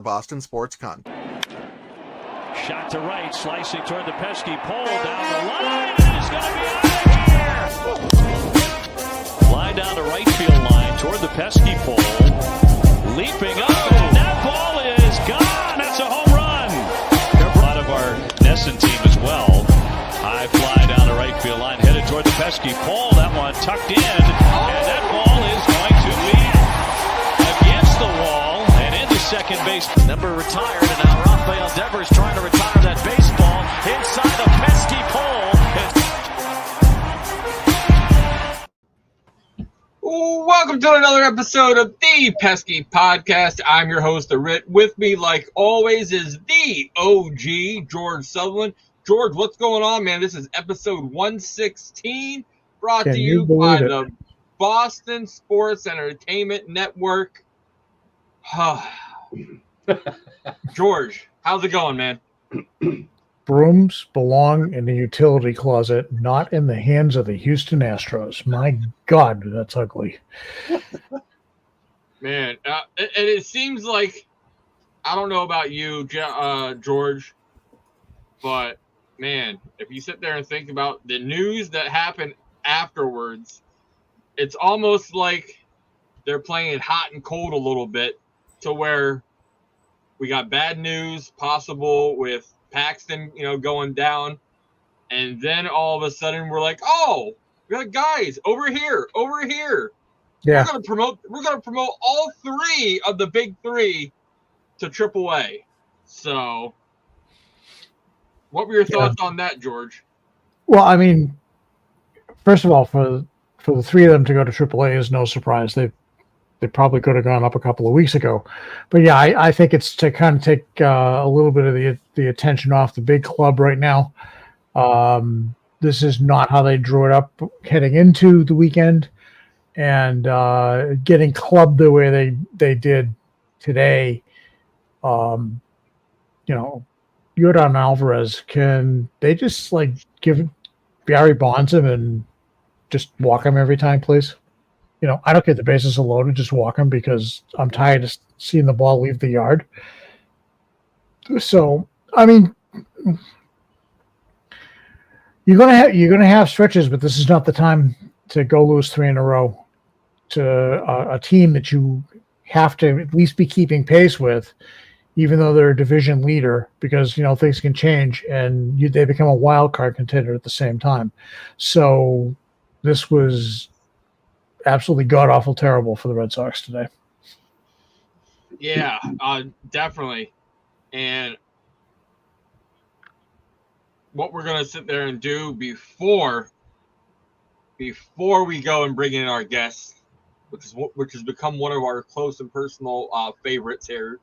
Boston Sports Con. Shot to right, slicing toward the Pesky pole down the line. It's going to be out of here. Line down the right field line toward the Pesky pole. Leaping up, and that ball is gone. That's a home run. A lot of our Nesson team as well. High fly down the right field line, headed toward the Pesky pole. That one tucked in, and that ball is going to be against the wall and into second base. Number retired, and now Rafael Devers trying to retire that baseball inside the Pesky pole. Welcome to another episode of the Pesky Podcast. I'm your host, The Rit. With me, like always, is the OG, George Sutherland. George, what's going on, man? This is episode 116, brought to you by the Boston Sports Entertainment Network. George, how's it going, man? Brooms belong in the utility closet, not in the hands of the Houston Astros. My God, that's ugly. Man, and it seems like, I don't know about you, George, but, man, if you sit there and think about the news that happened afterwards, it's almost like they're playing hot and cold a little bit, to where we got bad news possible with Paxton, going down, and then all of a sudden we're like, oh, we got guys over here. Yeah, We're gonna promote all three of the big three to AAA. So, what were your thoughts on that, George? Well, I mean, first of all, for the three of them to go to AAA is no surprise. They probably could have gone up a couple of weeks ago. But yeah, I think it's to kind of take a little bit of the attention off the big club right now. This is not how they drew it up heading into the weekend. And getting clubbed the way they did today, Yordan Alvarez, can they just give Barry Bonds him and just walk him every time, please? I don't get the bases are loaded, just walk him, because I'm tired of seeing the ball leave the yard. So, I mean, you're gonna have stretches, but this is not the time to go lose three in a row to a team that you have to at least be keeping pace with, even though they're a division leader, because things can change and they become a wild card contender at the same time. So this was absolutely god-awful terrible for the Red Sox today. Yeah, definitely. And what we're going to sit there and do before we go and bring in our guests, which has become one of our close and personal favorites here,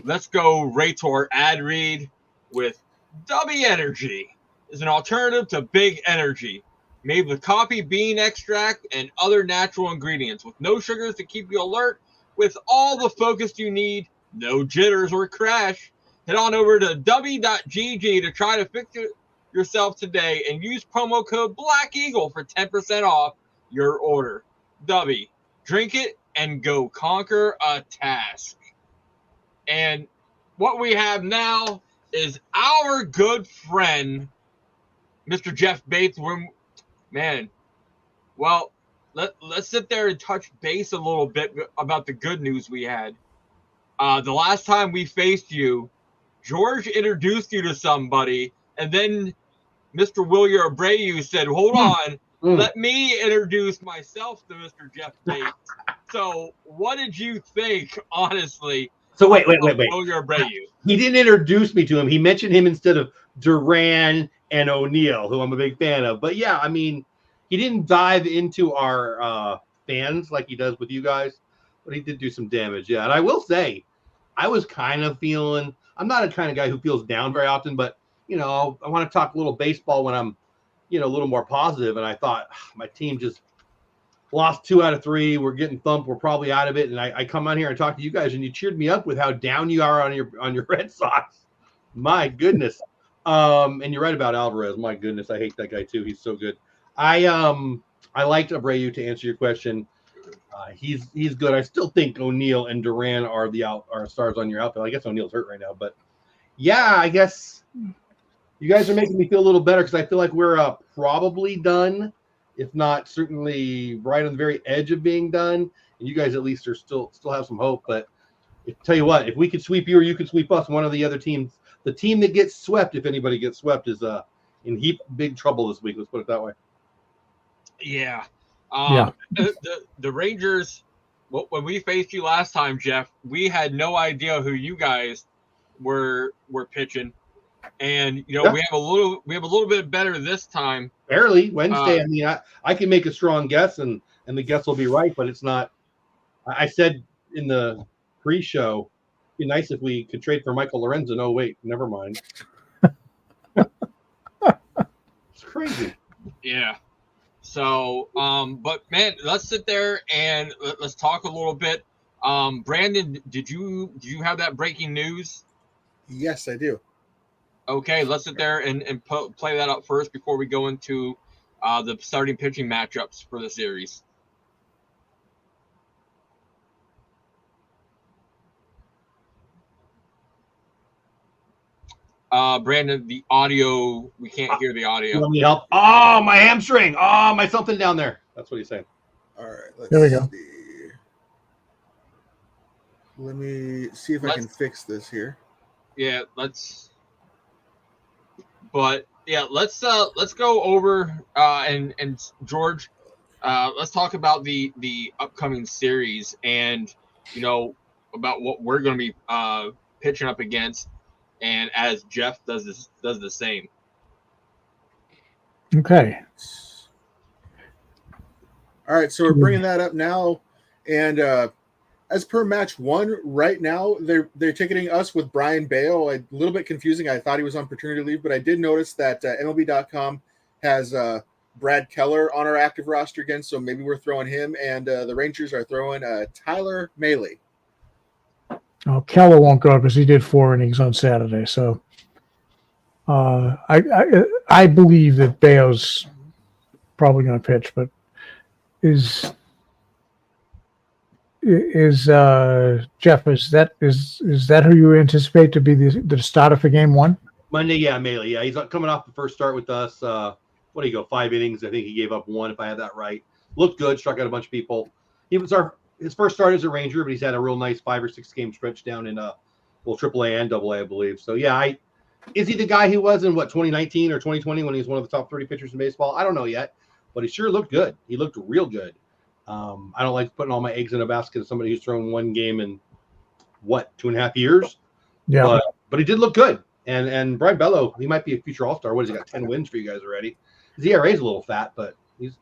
let's go right to our ad read with W Energy. Is an alternative to big energy, made with coffee bean extract and other natural ingredients, with no sugars to keep you alert, with all the focus you need, no jitters or crash. Head on over to w.gg to try to fix it yourself today and use promo code Black Eagle for 10% off your order. W, drink it and go conquer a task. And what we have now is our good friend, Mr. Jeff Bates. Man, well, let's sit there and touch base a little bit about the good news we had. The last time we faced you, George introduced you to somebody, and then Mr. William Abreu said, hold on, let me introduce myself to Mr. Jeff Bates. So what did you think, honestly? So wait. William Abreu. He didn't introduce me to him. He mentioned him instead of Duran and O'Neill, who I'm a big fan of. But yeah, I mean, he didn't dive into our fans like he does with you guys, but he did do some damage. Yeah, and I will say, I was kind of feeling, I'm not a kind of guy who feels down very often, but, I want to talk a little baseball when I'm, a little more positive. And I thought, my team just lost 2 out of 3. We're getting thumped. We're probably out of it. And I come on here and talk to you guys, and you cheered me up with how down you are on your Red Sox. My goodness. And you're right about Alvarez. My goodness, I hate that guy too. He's so good. I liked Abreu, to answer your question. He's good. I still think O'Neal and Duran are are stars on your outfield. I guess O'Neal's hurt right now, but yeah, I guess you guys are making me feel a little better because I feel like we're probably done, if not certainly right on the very edge of being done. And you guys at least are still have some hope. But tell you what, if we could sweep you or you could sweep us, one of the other teams, the team that gets swept, if anybody gets swept, is in big trouble this week. Let's put it that way. Yeah. Yeah. The Rangers, when we faced you last time, Jeff, we had no idea who you guys were pitching, and we have a little bit better this time. Barely Wednesday. I mean, I can make a strong guess, and the guess will be right, but it's not. I said in the pre-show, it'd be nice if we could trade for Michael Lorenzen. Oh wait, never mind. It's crazy. Yeah. So, but man, let's sit there and let's talk a little bit. Brandon, did you have that breaking news? Yes, I do. Okay, let's sit there and play that up first before we go into the starting pitching matchups for the series. Brandon, the audio, we can't hear the audio. Let me help. Oh, my hamstring. Oh, my something down there. That's what he's saying. All right, let's There we go. see. Let me see if I can fix this here. Yeah, let's go over and George, let's talk about the upcoming series and about what we're going to be pitching up against, and as Jeff does the same. Okay. All right, so we're bringing that up now, and as per match 1, right now they're ticketing us with Brian Bayo. A little bit confusing. I thought he was on paternity leave, but I did notice that MLB.com has Brad Keller on our active roster again, so maybe we're throwing him, and the Rangers are throwing Tyler Mahle. Oh, Keller won't go because he did 4 innings on Saturday. So I believe that Bayo's probably going to pitch, but is Jeff, is that who you anticipate to be the starter for game 1? Monday, yeah, Mahle. Yeah, he's coming off the first start with us. What do you go? 5 innings. I think he gave up 1, if I had that right. Looked good, struck out a bunch of people. He was his first start as a Ranger, but he's had a real nice 5 or 6 game stretch down in AAA and AA, I believe. So yeah, is he the guy he was in 2019 or 2020 when he was one of the top 30 pitchers in baseball? I don't know yet, but he sure looked good. He looked real good. I don't like putting all my eggs in a basket of somebody who's thrown 1 game in 2.5 years. Yeah, but he did look good. And Brian Bello, he might be a future All-Star. What has he got? 10 wins for you guys already. His ERA is a little fat, but he's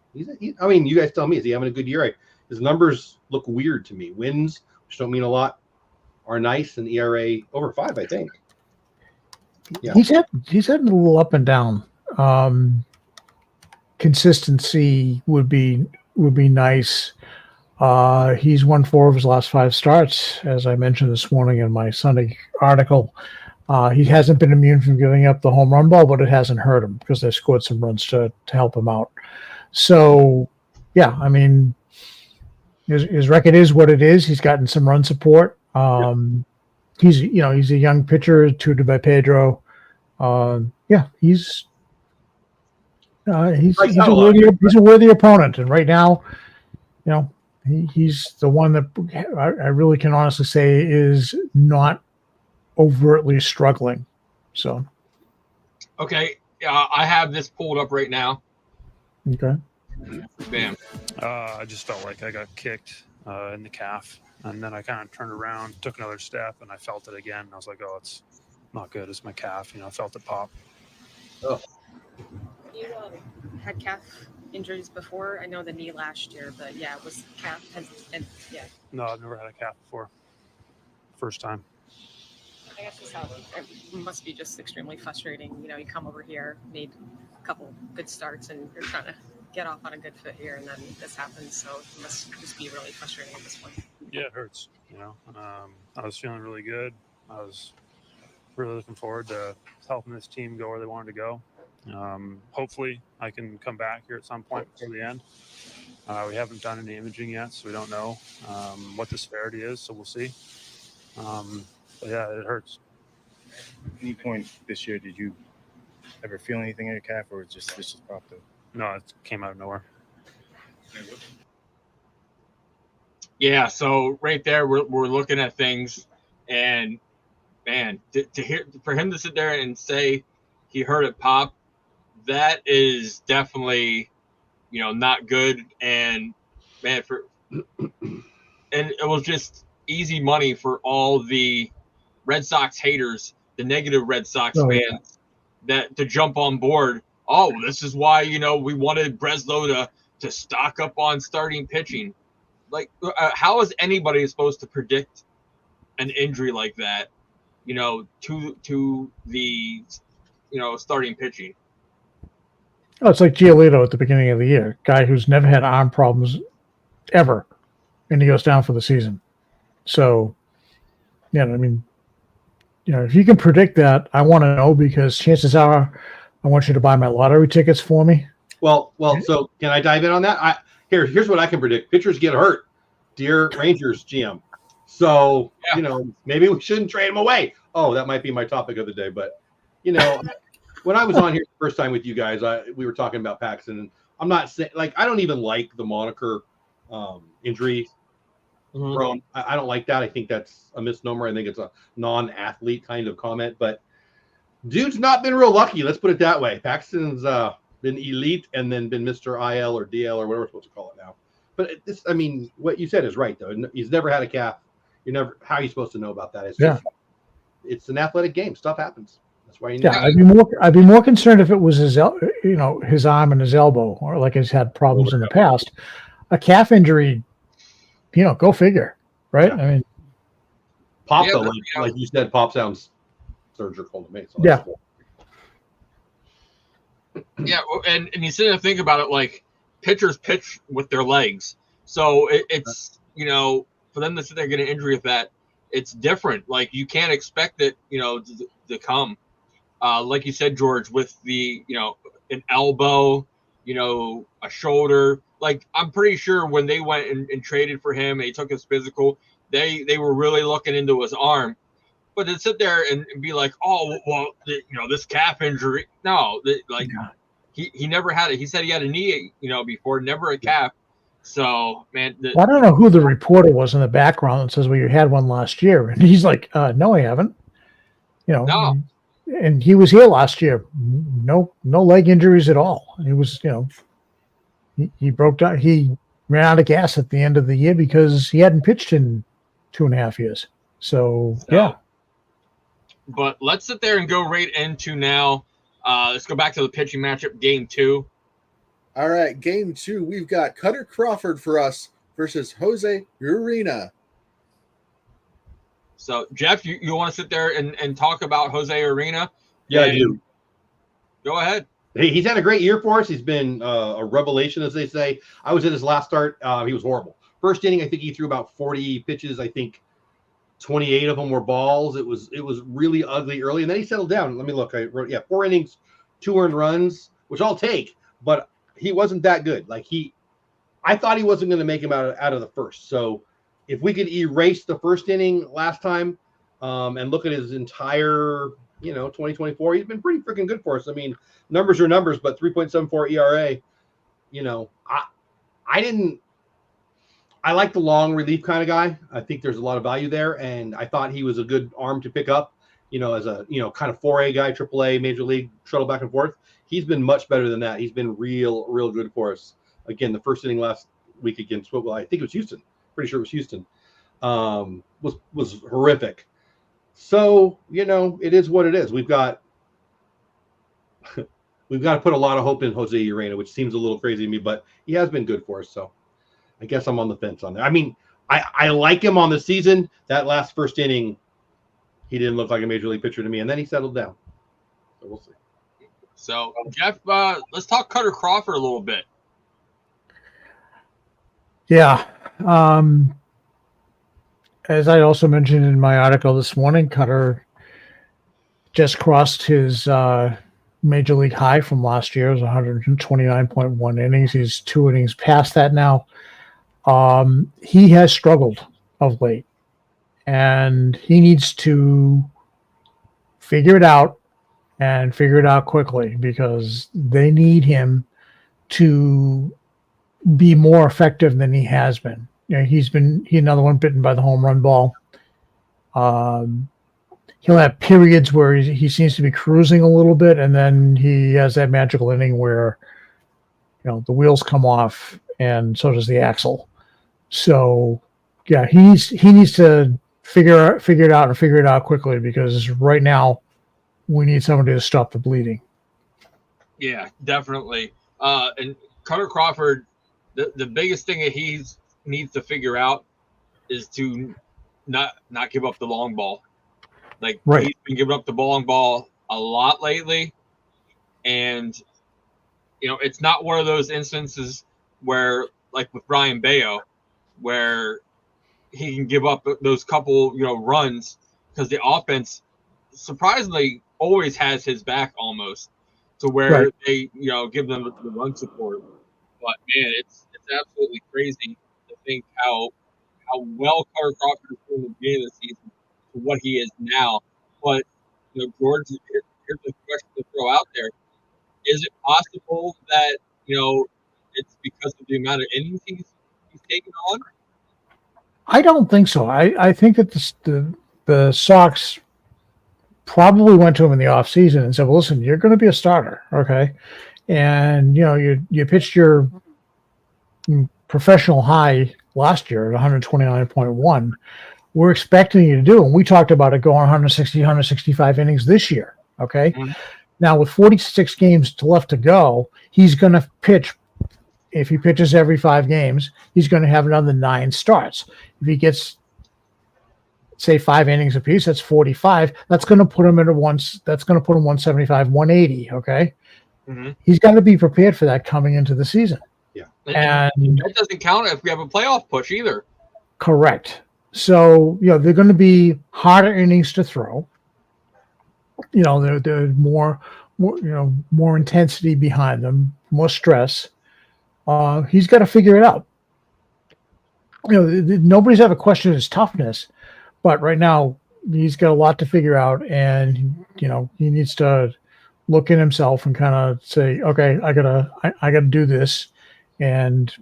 I mean, you guys tell me, is he having a good year? His numbers look weird to me. Wins, which don't mean a lot, are nice, and ERA over 5, I think. Yeah. he's had a little up and down. Consistency would be nice. He's won 4 of his last 5 starts, as I mentioned this morning in my Sunday article. He hasn't been immune from giving up the home run ball, but it hasn't hurt him because they scored some runs to help him out. So, yeah, I mean, his record is what it is. He's gotten some run support. He's a young pitcher tutored by Pedro. He's a worthy opponent, and right now, he's the one that I really can honestly say is not overtly struggling. So, okay, I have this pulled up right now. Okay. Bam. I just felt like I got kicked in the calf, and then I kind of turned around, took another step, and I felt it again. I was like, "Oh, it's not good. It's my calf." I felt it pop. Oh. You had calf injuries before? I know the knee last year, but yeah, it was calf. No, I've never had a calf before. First time. I guess it's how it must be just extremely frustrating. You come over here, made a couple good starts, and you're trying to get off on a good foot here, and then this happens. So it must just be really frustrating at this point. Yeah, it hurts. I was feeling really good. I was really looking forward to helping this team go where they wanted to go. Hopefully, I can come back here at some point before the end. We haven't done any imaging yet, so we don't know what the severity is. So we'll see. But yeah, it hurts. At any point this year, did you ever feel anything in your calf, or this just popped up? No, it came out of nowhere. Yeah, so right there, we're looking at things, and man, to hear for him to sit there and say he heard it pop, that is definitely, not good. And man, and it was just easy money for all the Red Sox haters, the negative Red Sox fans, that to jump on board. Oh, this is why we wanted Breslow to stock up on starting pitching. Like, how is anybody supposed to predict an injury like that? To the starting pitching. Oh, it's like Giolito at the beginning of the year, guy who's never had arm problems ever, and he goes down for the season. So, yeah, I mean, if you can predict that, I want to know, because chances are I want you to buy my lottery tickets for me. Well. So can I dive in on that? Here's what I can predict: pitchers get hurt. Dear Rangers GM. So maybe we shouldn't trade him away. Oh, that might be my topic of the day. But when I was on here the first time with you guys, we were talking about Paxton. And I'm not saying, I don't even like the moniker injury prone. I don't like that. I think that's a misnomer. I think it's a non-athlete kind of comment. But dude's not been real lucky. Let's put it that way. Paxton's been elite and then been Mr. IL or DL or whatever we're supposed to call it now. But what you said is right, though. He's never had a calf. How are you supposed to know about that? It's an athletic game. Stuff happens. That's why you need. Yeah, I'd be more concerned if it was his arm and his elbow, or like he's had problems in the past. A calf injury, go figure, right? Yeah. I mean, pop though, like you said, pop sounds surgical to me. So yeah. Cool. Yeah, and you sit there and think about it, like pitchers pitch with their legs, so it's for them to sit there and get an injury with that, it's different. Like, you can't expect it to come like you said, George, with the an elbow, a shoulder. Like, I'm pretty sure when they went and traded for him and he took his physical, they were really looking into his arm. But to sit there and be like, oh, well, this calf injury. No, he never had it. He said he had a knee, before, never a calf. So, man. I don't know who the reporter was in the background that says, well, you had one last year. And he's like, no, I haven't. No. And he was here last year. No leg injuries at all. He was, he broke down. He ran out of gas at the end of the year because he hadn't pitched in 2.5 years. So yeah. But let's sit there and go right into now. Let's go back to the pitching matchup, game 2. All right, game 2. We've got Cutter Crawford for us versus Jose Urena. So, Jeff, you want to sit there and talk about Jose Urena? Yeah, I do. Go ahead. Hey, he's had a great year for us. He's been a revelation, as they say. I was at his last start. He was horrible. First inning, I think he threw about 40 pitches. I think 28 of them were balls. It was really ugly early, and then he settled down. Let me look. I wrote 4 innings, 2 earned runs, which I'll take. But he wasn't that good. I thought he wasn't going to make him out of the first. So if we could erase the first inning last time and look at his entire 2024, he's been pretty freaking good for us. I mean, numbers are numbers, but 3.74 ERA. I like the long relief kind of guy. I think there's a lot of value there, and I thought he was a good arm to pick up, as a, kind of 4A guy, AAA, Major League, shuttle back and forth. He's been much better than that. He's been real good for us. Again, the first inning last week against, I think it was Houston. Pretty sure it was Houston. Was horrific. So, it is what it is. We've got to put a lot of hope in Jose Urena, which seems a little crazy to me, but he has been good for us. So I guess I'm on the fence on that. I mean, I like him on the season. That last first inning, he didn't look like a major league pitcher to me, and then he settled down. So we'll see. So, Jeff, let's talk Cutter Crawford a little bit. Yeah. As I also mentioned in my article this morning, Cutter just crossed his major league high from last year. It was 129.1 innings. He's 2 innings past that now. He has struggled of late, and he needs to figure it out and figure it out quickly, because they need him to be more effective than he has been. You know, he another one bitten by the home run ball. He'll have periods where he seems to be cruising a little bit, and then he has that magical inning where, you know, the wheels come off, and so does the axle. So, yeah, he needs to figure it out and figure it out quickly, because right now we need somebody to stop the bleeding. Yeah, definitely. And Cutter Crawford, the biggest thing that he needs to figure out is to not give up the long ball. Like, right. He's been giving up the long ball a lot lately, and you know, it's not one of those instances where, like with Brian Bayo, where he can give up those couple, you know, runs, because the offense surprisingly always has his back almost, to where they, you know, give them the run support. But man, it's absolutely crazy to think how well Carter Crawford is doing at the beginning of the season to what he is now. But you know, George, here's the question to throw out there: is it possible that, you know, it's because of the amount of innings he's taken on? I don't think so. I think that the Sox probably went to him in the offseason and said, well, listen, you're going to be a starter, okay? And, you know, you pitched your professional high last year at 129.1. We're expecting you to do, and we talked about it going 160, 165 innings this year, okay? Mm-hmm. Now, with 46 games left to go, he's going to pitch. If he pitches every 5 games, he's going to have another 9 starts. If he gets, say, 5 innings apiece, that's 45. That's going to put him That's going to put him 175, 180. Okay, mm-hmm. He's got to be prepared for that coming into the season. Yeah, and that doesn't count if we have a playoff push either. Correct. So, you know, they're going to be harder innings to throw. You know, there's more intensity behind them, more stress. He's got to figure it out. You know, nobody's ever questioned his toughness, but right now he's got a lot to figure out, and you know, he needs to look at himself and kind of say, okay, I gotta do this, and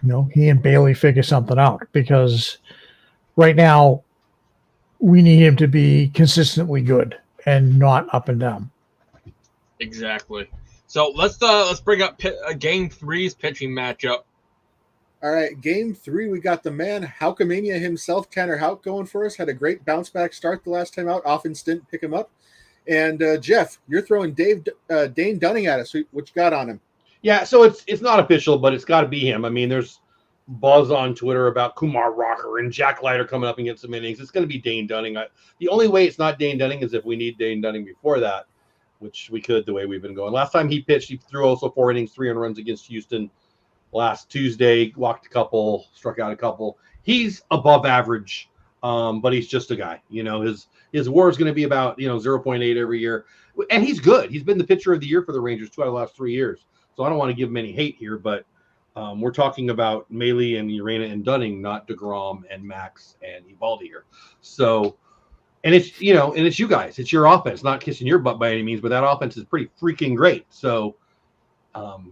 you know, he and Bailey figure something out, because right now we need him to be consistently good and not up and down. Exactly. So let's bring up Game 3's pitching matchup. All right, Game 3, we got the man Houkamania himself, Tanner Houck, going for us. Had a great bounce back start the last time out. Offense didn't pick him up. And Jeff, you're throwing Dane Dunning at us. What you got on him? Yeah, so it's not official, but it's got to be him. I mean, there's buzz on Twitter about Kumar Rocker and Jack Leiter coming up and getting some innings. It's going to be Dane Dunning. The only way it's not Dane Dunning is if we need Dane Dunning before that, which we could the way we've been going. Last time he pitched, he threw also 4 innings, 3 runs against Houston last Tuesday, walked a couple, struck out a couple. He's above average, but he's just a guy. You know, his WAR is going to be about, you know, 0.8 every year. And he's good. He's been the pitcher of the year for the Rangers 2 out of the last 3 years. So I don't want to give him any hate here, but we're talking about Maile and Urena and Dunning, not DeGrom and Max and Evaldi here. So, and it's, you know, and it's you guys. It's your offense, not kissing your butt by any means, but that offense is pretty freaking great. So,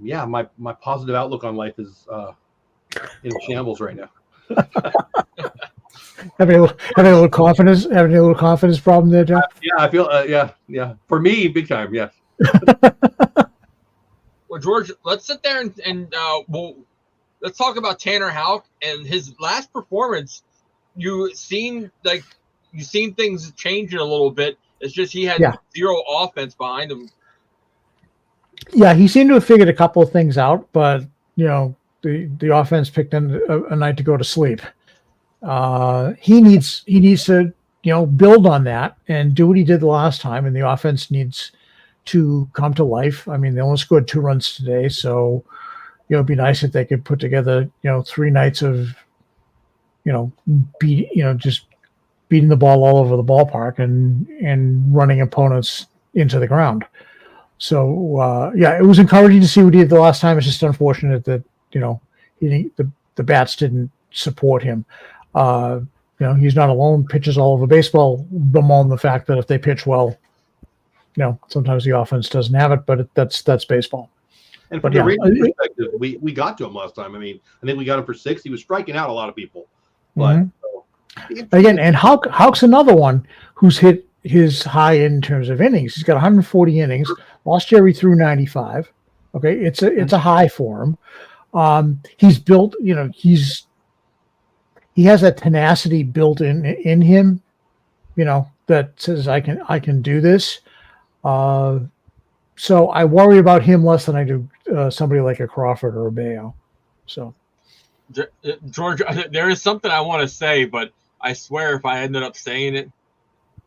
yeah, my positive outlook on life is in shambles right now. Having a little confidence problem there, Jeff? Yeah, I feel yeah. For me, big time, yes. Well, George, let's sit there and let's talk about Tanner Houck and his last performance. You seen things changing a little bit. It's just he had zero offense behind him. Yeah, he seemed to have figured a couple of things out, but you know, the offense picked a night to go to sleep. He needs to, you know, build on that and do what he did the last time, and the offense needs to come to life. I mean, they only scored 2 runs today, so you know, it'd be nice if they could put together, you know, 3 nights of, you know, just beating the ball all over the ballpark and running opponents, into the ground. So it was encouraging to see what he did the last time. It's just unfortunate that the bats didn't support him. He's not alone. Pitchers all over baseball bemoan the fact that if they pitch well, sometimes the offense doesn't have it. But that's baseball. And from the Rangers perspective, we got to him last time. I mean, I think we got him for 6. He was striking out a lot of people. But again, and Houck's another one who's hit his high in terms of innings. He's got 140 innings. Last year he threw 95. Okay, it's a high for him. He's built. He has that tenacity built in him. That says I can do this. So I worry about him less than I do somebody like a Crawford or a Bayo. So, George, there is something I want to say, but I swear if I ended up saying it,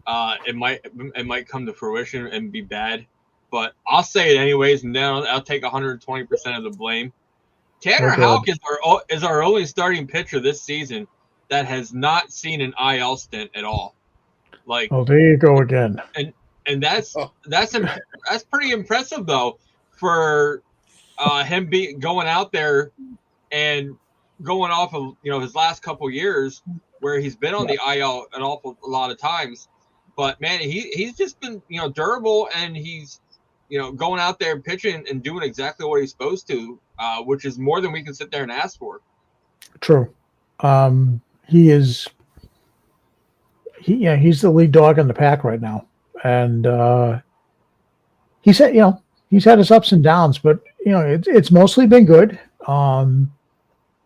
it might come to fruition and be bad. But I'll say it anyways, and then I'll take 120% of the blame. Tanner Houck is our only starting pitcher this season that has not seen an IL stint at all. There you go again. And that's pretty impressive though for him going out there and going off of his last couple years where he's been on the IL an awful lot of times. But man, he's just been durable, and he's going out there pitching and doing exactly what he's supposed to, which is more than we can sit there and ask for. True. He's the lead dog in the pack right now. And he's had his ups and downs, but it's mostly been good.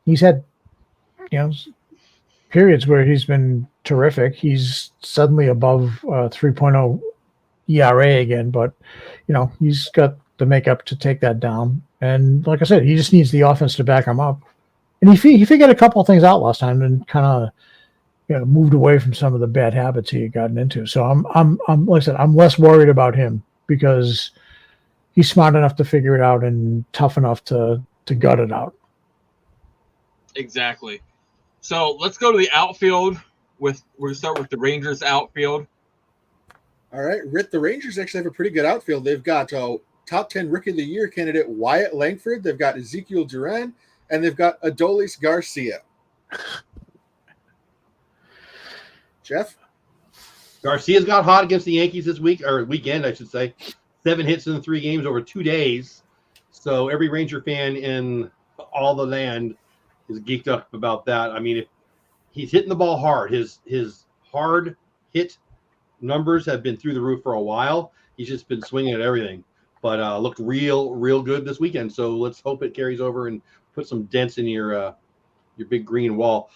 He's had periods where he's been terrific. He's suddenly above 3.0 ERA again, but he's got the makeup to take that down. And like I said, he just needs the offense to back him up. And he figured a couple of things out last time and kind of moved away from some of the bad habits he had gotten into. So I'm like I said, I'm less worried about him because he's smart enough to figure it out and tough enough to gut it out. Exactly. So let's go to the outfield. We're going to start with the Rangers outfield. All right, Rick, the Rangers actually have a pretty good outfield. They've got top 10 Rookie of the Year candidate Wyatt Langford. They've got Ezekiel Duran, and they've got Adolis Garcia. Jeff? Garcia's got hot against the Yankees this weekend, I should say. 7 hits in 3 games over 2 days. So every Ranger fan in all the land is geeked up about that. I mean, if he's hitting the ball hard, his hard hit numbers have been through the roof for a while. He's just been swinging at everything, but looked real good this weekend. So let's hope it carries over and put some dents in your big green wall.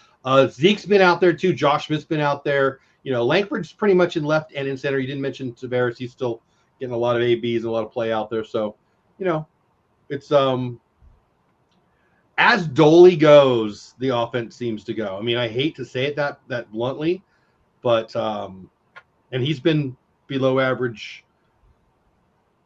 Zeke's been out there too. Josh Smith's been out there. Langford's pretty much in left and in center. You didn't mention Tavares. He's still getting a lot of ABs and a lot of play out there. So, it's as Dolly goes, the offense seems to go. I mean, I hate to say it that bluntly, but and he's been below average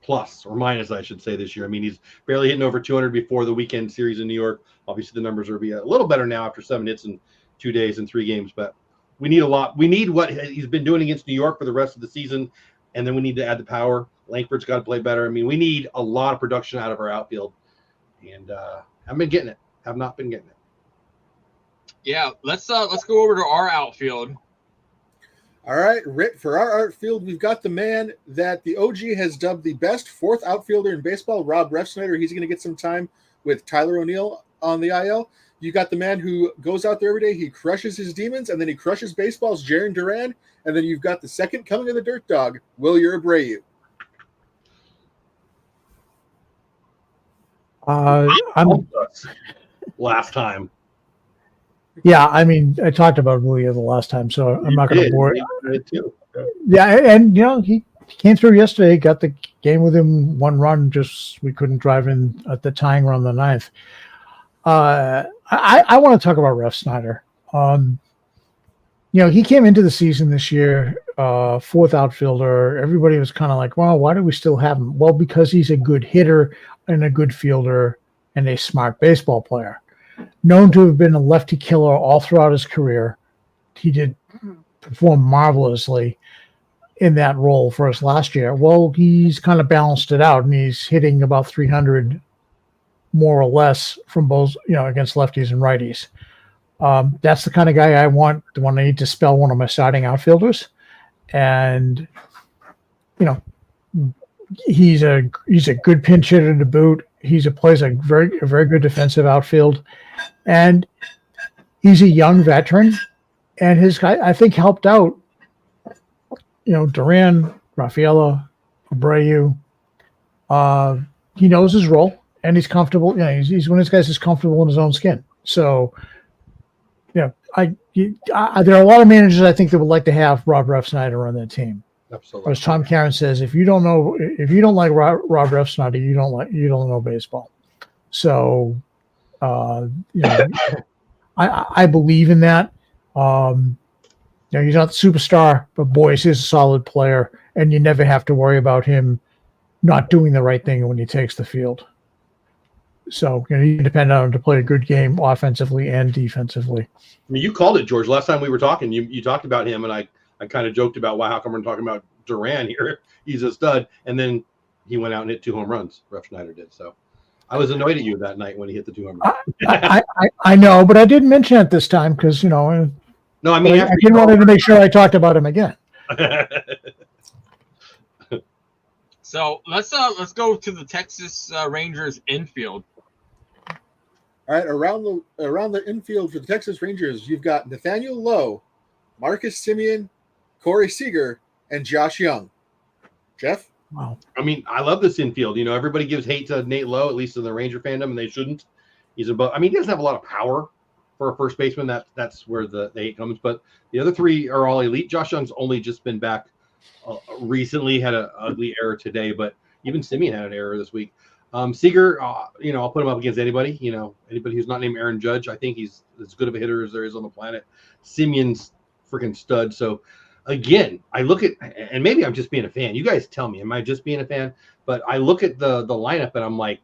plus or minus, I should say, this year. I mean, he's barely hitting over 200 before the weekend series in New York. Obviously, the numbers will be a little better now after 7 hits in 2 days and 3 games, but we need a lot. We need what he's been doing against New York for the rest of the season, and then we need to add the power. Langford's got to play better. I mean, we need a lot of production out of our outfield, and haven't been getting it. Have not been getting it. Yeah, let's go over to our outfield. All right, Rick, for our outfield, we've got the man that the OG has dubbed the best 4th outfielder in baseball, Rob Refsnyder. He's going to get some time with Tyler O'Neill on the IL. You got the man who goes out there every day, he crushes his demons, and then he crushes baseballs, Jarren Duran. And then you've got the second coming of the dirt dog, Wilyer Abreu. I'm last time. Yeah, I mean, I talked about Wilyer the last time, so I'm not going to bore you. Too. Yeah, and he came through yesterday, got the game with him 1 run, just we couldn't drive in at the tying run the 9th. I want to talk about Refsnyder. He came into the season this year, 4th outfielder. Everybody was kind of like, well, why do we still have him? Well, because he's a good hitter and a good fielder and a smart baseball player. Known to have been a lefty killer all throughout his career. He did perform marvelously in that role for us last year. Well, he's kind of balanced it out, and he's hitting about 300 more or less from both, against lefties and righties. That's the kind of guy I want when I need to spell one of my starting outfielders. And, he's a good pinch hitter to boot. Plays a very good defensive outfield, and he's a young veteran. And his guy, I think, helped out. Duran, Rafaela, Abreu. He knows his role, and he's comfortable. He's one of these guys who's comfortable in his own skin. So, there are a lot of managers I think that would like to have Rob Refsnyder on their team. Absolutely. As Tom Caron says, if you don't like Rob Refsnyder, you don't know baseball. So, I believe in that. He's not the superstar, but boy, he's a solid player, and you never have to worry about him not doing the right thing when he takes the field. So you can depend on him to play a good game offensively and defensively. I mean, you called it, George. Last time we were talking, you talked about him, and I kind of joked about, how come we're talking about Duran here? He's a stud. And then he went out and hit 2 home runs. Refsnyder did. So I was annoyed at you that night when he hit the 2 home runs. I know, but I didn't mention it this time because, No, I mean, I didn't want to make sure I talked about him again. So let's go to the Texas Rangers infield. All right, around the infield for the Texas Rangers, you've got Nathaniel Lowe, Marcus Semien, Corey Seager, and Josh Young. Jeff? Wow. I mean, I love this infield. Everybody gives hate to Nate Lowe, at least in the Ranger fandom, and they shouldn't. He's above. I mean, he doesn't have a lot of power for a first baseman. That's where the hate comes. But the other 3 are all elite. Josh Young's only just been back recently, had an ugly error today, but even Semien had an error this week. Seager, I'll put him up against anybody. Anybody who's not named Aaron Judge. I think he's as good of a hitter as there is on the planet. Semien's freaking stud. So again, I look at, and maybe I'm just being a fan. You guys tell me, am I just being a fan? But I look at the lineup and I'm like,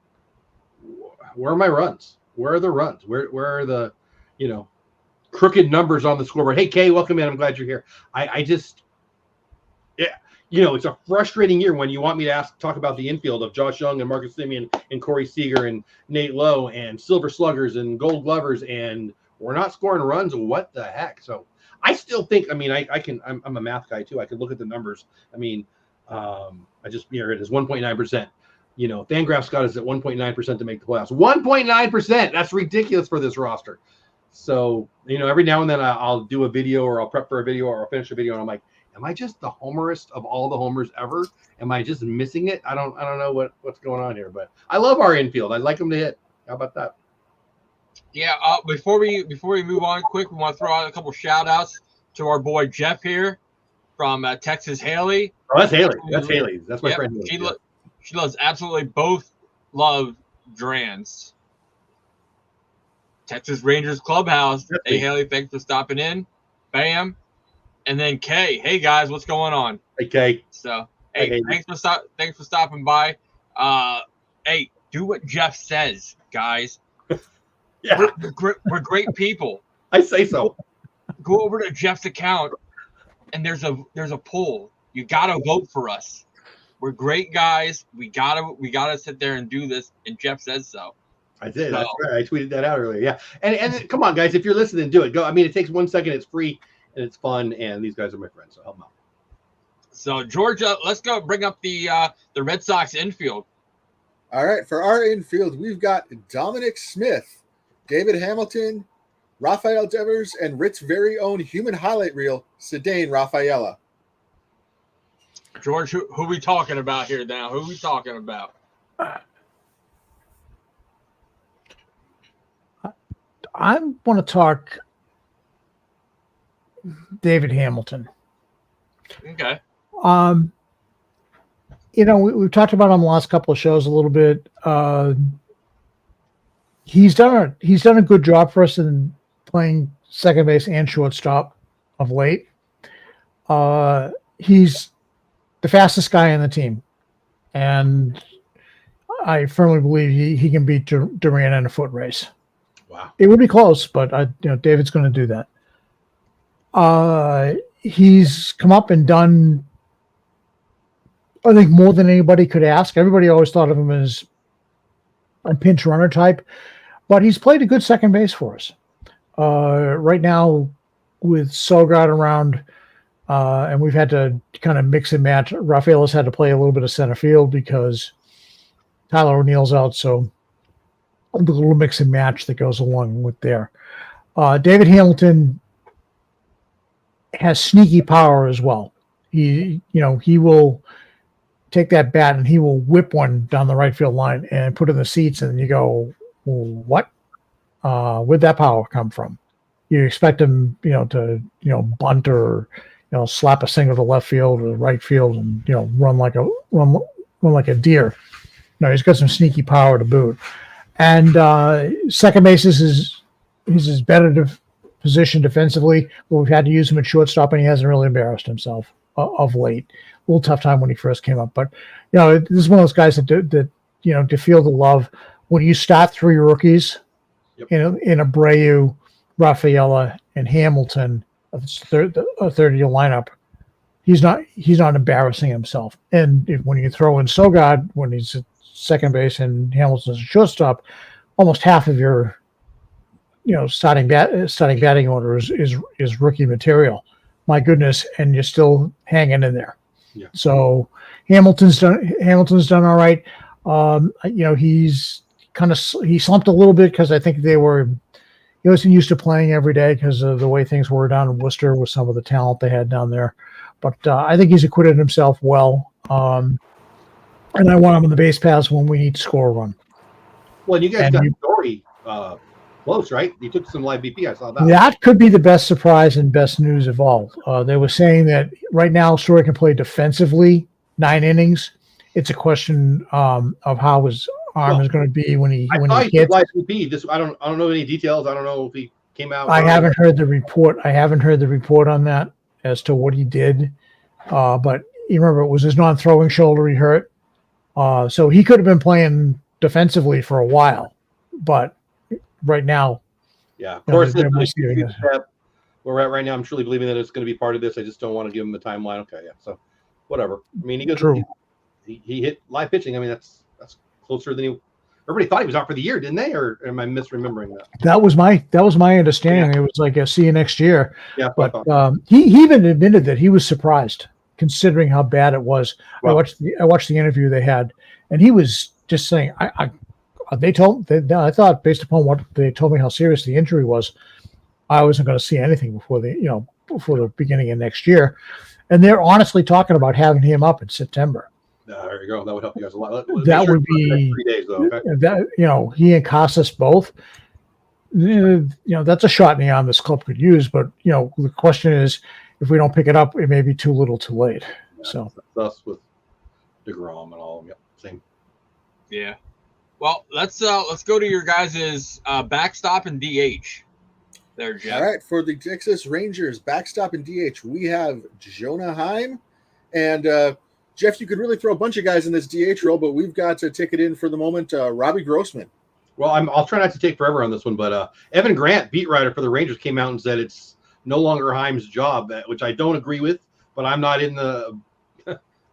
where are my runs? Where are the runs? Where are the, crooked numbers on the scoreboard? Hey, Kay, welcome in. I'm glad you're here. I just, yeah. It's a frustrating year when you want me to talk about the infield of Josh Young and Marcus Semien and Corey Seager and Nate Lowe and Silver Sluggers and Gold Glovers, and we're not scoring runs. What the heck? So I still think, I'm a math guy too. I can look at the numbers. I just mirror it as 1.9%. Fangraphs got us at 1.9% to make the playoffs. 1.9%. That's ridiculous for this roster. So, every now and then I'll do a video or I'll prep for a video or I'll finish a video and I'm like, am I just the homerist of all the homers ever? Am I just missing it? I don't know what's going on here, but I love our infield. I'd like them to hit. How about that? Yeah. Before we move on quick, we want to throw out a couple shout outs to our boy Jeff here from Texas Haley. Oh, that's Haley. That's Haley. That's my friend. She loves absolutely both love Durans. Texas Rangers Clubhouse. Hey Haley, thanks for stopping in. Bam. And then Kay, hey guys, what's going on? Hey Kay. So hey, thanks for stopping by. Hey, do what Jeff says, guys. Yeah, we're great people. I say so. Go over to Jeff's account, and there's a poll. You gotta vote for us. We're great guys. We gotta sit there and do this, and Jeff says so. I did. That's right. I tweeted that out earlier. Yeah, and come on, guys, if you're listening, do it. Go. I mean, it takes 1 second. It's free. And it's fun, and these guys are my friends, so help them out. So, Georgia, let's go bring up the Red Sox infield. All right, for our infield, we've got Dominic Smith, David Hamilton, Rafael Devers, and Rick's very own human highlight reel, Sedane Rafaela. George, who we talking about here now? Who we talking about? I want to talk David Hamilton. Okay. We've talked about him the last couple of shows a little bit. He's done a good job for us in playing second base and shortstop of late. He's the fastest guy on the team, and I firmly believe he can beat Duran in a foot race. Wow. It would be close, but David's going to do that. He's come up and done I think more than anybody could ask. Everybody always thought of him as a pinch runner type, but he's played a good second base for us. Right now, with Sogard around, and we've had to kind of mix and match. Rafael has had to play a little bit of center field because Tyler O'Neill's out, so a little mix and match that goes along with there. David Hamilton has sneaky power as well. He will take that bat and he will whip one down the right field line and put it in the seats, and you go, well, what? Where'd that power come from? You expect him, to bunt or slap a single to left field or right field and run like a deer. No, he's got some sneaky power to boot. And second base is his better position defensively, but we've had to use him at shortstop, and he hasn't really embarrassed himself of late. A little tough time when he first came up, but this is one of those guys that to feel the love when you start three rookies in Abreu, Rafaela, and Hamilton, a third-year lineup. He's not embarrassing himself. And when you throw in Sogard when he's at second base and Hamilton's at shortstop, almost half of your starting batting order is rookie material. My goodness, and you're still hanging in there. Yeah. So Hamilton's done all right. He slumped a little bit because I think he wasn't used to playing every day because of the way things were down in Worcester with some of the talent they had down there. But I think he's acquitted himself well. And I want him on the base paths when we need to score a run. Well, you guys got Story close, right? You took some live BP. I saw that. That could be the best surprise and best news of all. They were saying that right now Story can play defensively 9 innings. It's a question of how his arm is going to be when he hits. Live BP. I don't know any details. I don't know if he came out. I haven't heard the report. On that as to what he did. But you remember it was his non-throwing shoulder he hurt. So he could have been playing defensively for a while, but right now, of course, we're at right now. I'm truly believing that it's going to be part of this. I just don't want to give him the timeline. Okay, yeah. So, whatever. I mean, he hit live pitching. I mean, that's closer than everybody thought he was out for the year, didn't they? Or am I misremembering that? That was my understanding. Yeah. It was like see you next year. Yeah, but he even admitted that he was surprised considering how bad it was. Well, I watched the interview they had, and he was just saying, I thought based upon what they told me how serious the injury was, I wasn't going to see anything before the beginning of next year. And they're honestly talking about having him up in September. There you go. That would help you guys a lot. That would be 3 days though. Okay? That he and Casas both. That's a shot in the arm this club could use. But the question is, if we don't pick it up, it may be too little, too late. Yeah, so that's with DeGrom and all of them. Yep, same. Yeah. Well, let's go to your guys' backstop and DH. There, Jeff. All right, for the Texas Rangers backstop and DH, we have Jonah Heim, and Jeff. You could really throw a bunch of guys in this DH role, but we've got to take it in for the moment. Robbie Grossman. Well, I'll try not to take forever on this one, but Evan Grant, beat writer for the Rangers, came out and said it's no longer Heim's job, which I don't agree with. But I'm not in the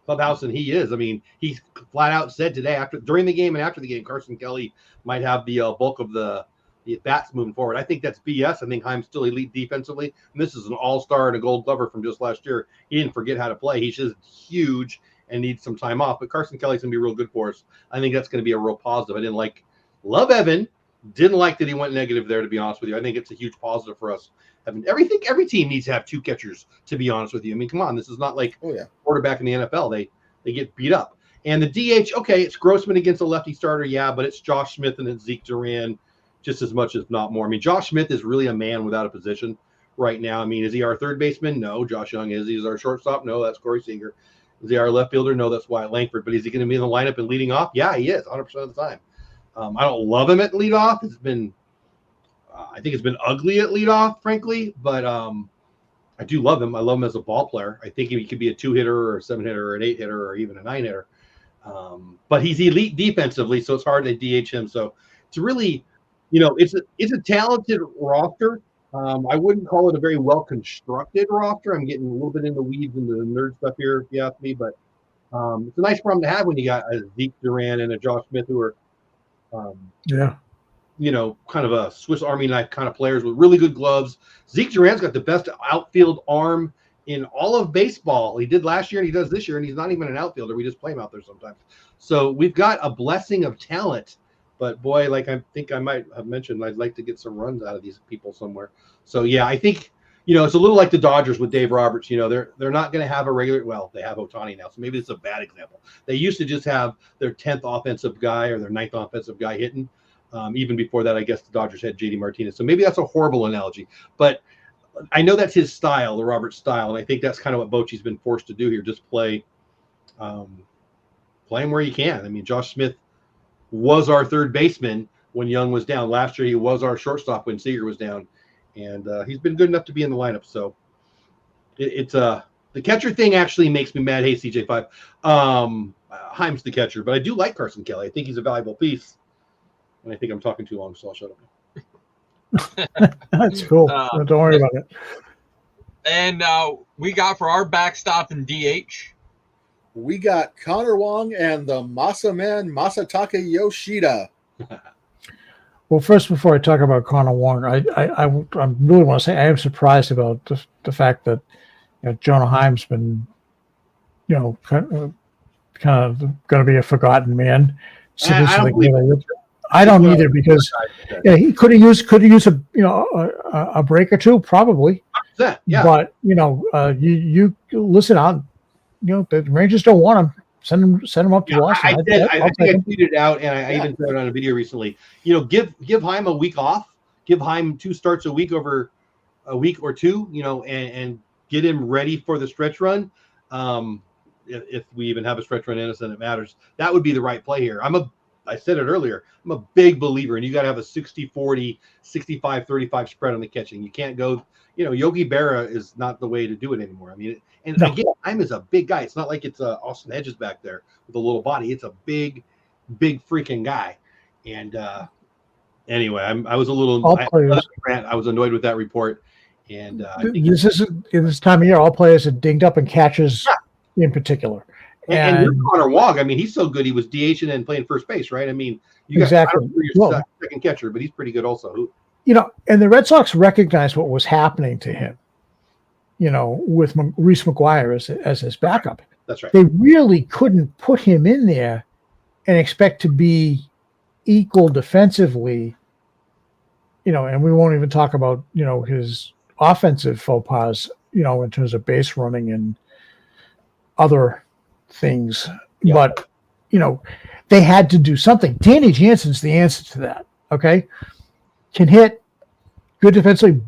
clubhouse, and he is. I mean, he flat out said today, during the game and after the game, Carson Kelly might have the bulk of the bats moving forward. I think that's BS. I think Heim's still elite defensively, and this is an all-star and a Gold Glover from just last year. He didn't forget how to play. He's just huge and needs some time off. But Carson Kelly's going to be real good for us. I think that's going to be a real positive. Love Evan. Didn't like that he went negative there, to be honest with you. I think it's a huge positive for us. Every team needs to have 2 catchers, to be honest with you. I mean, come on, this is not like quarterback in the NFL. They get beat up. And the DH, okay, it's Grossman against a lefty starter, yeah, but it's Josh Smith and it's Zeke Duran just as much, if not more. I mean, Josh Smith is really a man without a position right now. I mean, is he our third baseman? No. Josh Young is. He's our shortstop? No, that's Corey Seager. Is he our left fielder? No, that's Wyatt Langford. But is he going to be in the lineup and leading off? Yeah, he is, 100% of the time. I don't love him at leadoff. It's been I think it's been ugly at leadoff, frankly, but I do love him. I love him as a ball player. I think he could be a 2-hitter or a 7-hitter or an 8-hitter or even a 9-hitter. But he's elite defensively, so it's hard to DH him. So it's really, it's a talented roster. I wouldn't call it a very well constructed roster. I'm getting a little bit in the weeds and the nerd stuff here, if you ask me, but It's a nice problem to have when you got a Zeke Duran and a Josh Smith who are, Yeah. Kind of a Swiss Army knife kind of players with really good gloves. Zeke Duran's got the best outfield arm in all of baseball. He did last year and he does this year, and he's not even an outfielder. We just play him out there sometimes. So we've got a blessing of talent. But boy, like I think I might have mentioned, I'd like to get some runs out of these people somewhere. So yeah, I think it's a little like the Dodgers with Dave Roberts. They're not going to have a regular. Well, they have Ohtani now, so maybe it's a bad example. They used to just have their 10th offensive guy or their 9th offensive guy hitting. Even before that, I guess the Dodgers had JD Martinez. So maybe that's a horrible analogy, but I know that's his style, the Roberts style, and I think that's kind of what Bochy's been forced to do here. Just play him where you can. I mean, Josh Smith was our third baseman when Young was down. Last year, he was our shortstop when Seager was down, and he's been good enough to be in the lineup. So it's the catcher thing actually makes me mad. Hey, CJ5, Heim's the catcher, but I do like Carson Kelly. I think he's a valuable piece. And I think I'm talking too long, so I'll shut up. That's cool. Don't worry about it. And we got for our backstop in DH. We got Connor Wong and the Masa Man Masataka Yoshida. Well, first, before I talk about Connor Wong, I really want to say I am surprised about the fact that Jonah Heim's been, kind of going to be a forgotten man. I don't either, because he could have used a break or two, probably. Yeah. But you listen out. The Rangers don't want him. Send him up to Washington. I think I tweeted it out, and I even said it on a video recently. Give Heim a week off. Give Heim 2 starts a week over a week or two. And get him ready for the stretch run. If we even have a stretch run in us, then it matters. That would be the right play here. I said it earlier. I'm a big believer, and you got to have a 60-40, 65-35 spread on the catching. You can't go, Yogi Berra is not the way to do it anymore. I mean, again, Heim is a big guy. It's not like it's Austin Hedges back there with a little body. It's a big, big freaking guy. And anyway, I was a little, I was annoyed with that report. And this isn't in this time of year. All players are dinged up and catches in particular. And Connor Wong, I mean, he's so good. He was DHing and playing first base, right? I mean, I don't know your second catcher, but he's pretty good also. And the Red Sox recognized what was happening to him, with Reese McGuire as his backup. That's right. They really couldn't put him in there and expect to be equal defensively, and we won't even talk about, his offensive faux pas, in terms of base running and other things. But they had to do something. Danny Jansen's the answer to that. Okay, can hit, good defensively,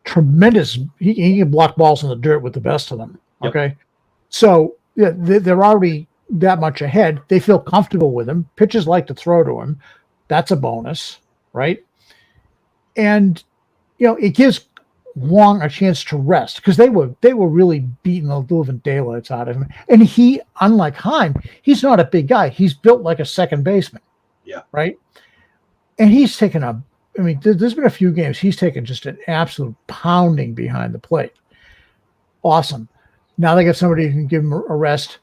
tremendous. He can block balls in the dirt with the best of them. Okay, so they're already that much ahead. They feel comfortable with him. Pitchers like to throw to him. That's a bonus, right? And it gives Wong a chance to rest, because they were really beating the living daylights out of him. And he, unlike Heim, he's not a big guy. He's built like a second baseman. Yeah. Right. And he's taken there's been a few games he's taken just an absolute pounding behind the plate. Awesome. Now they got somebody who can give him a rest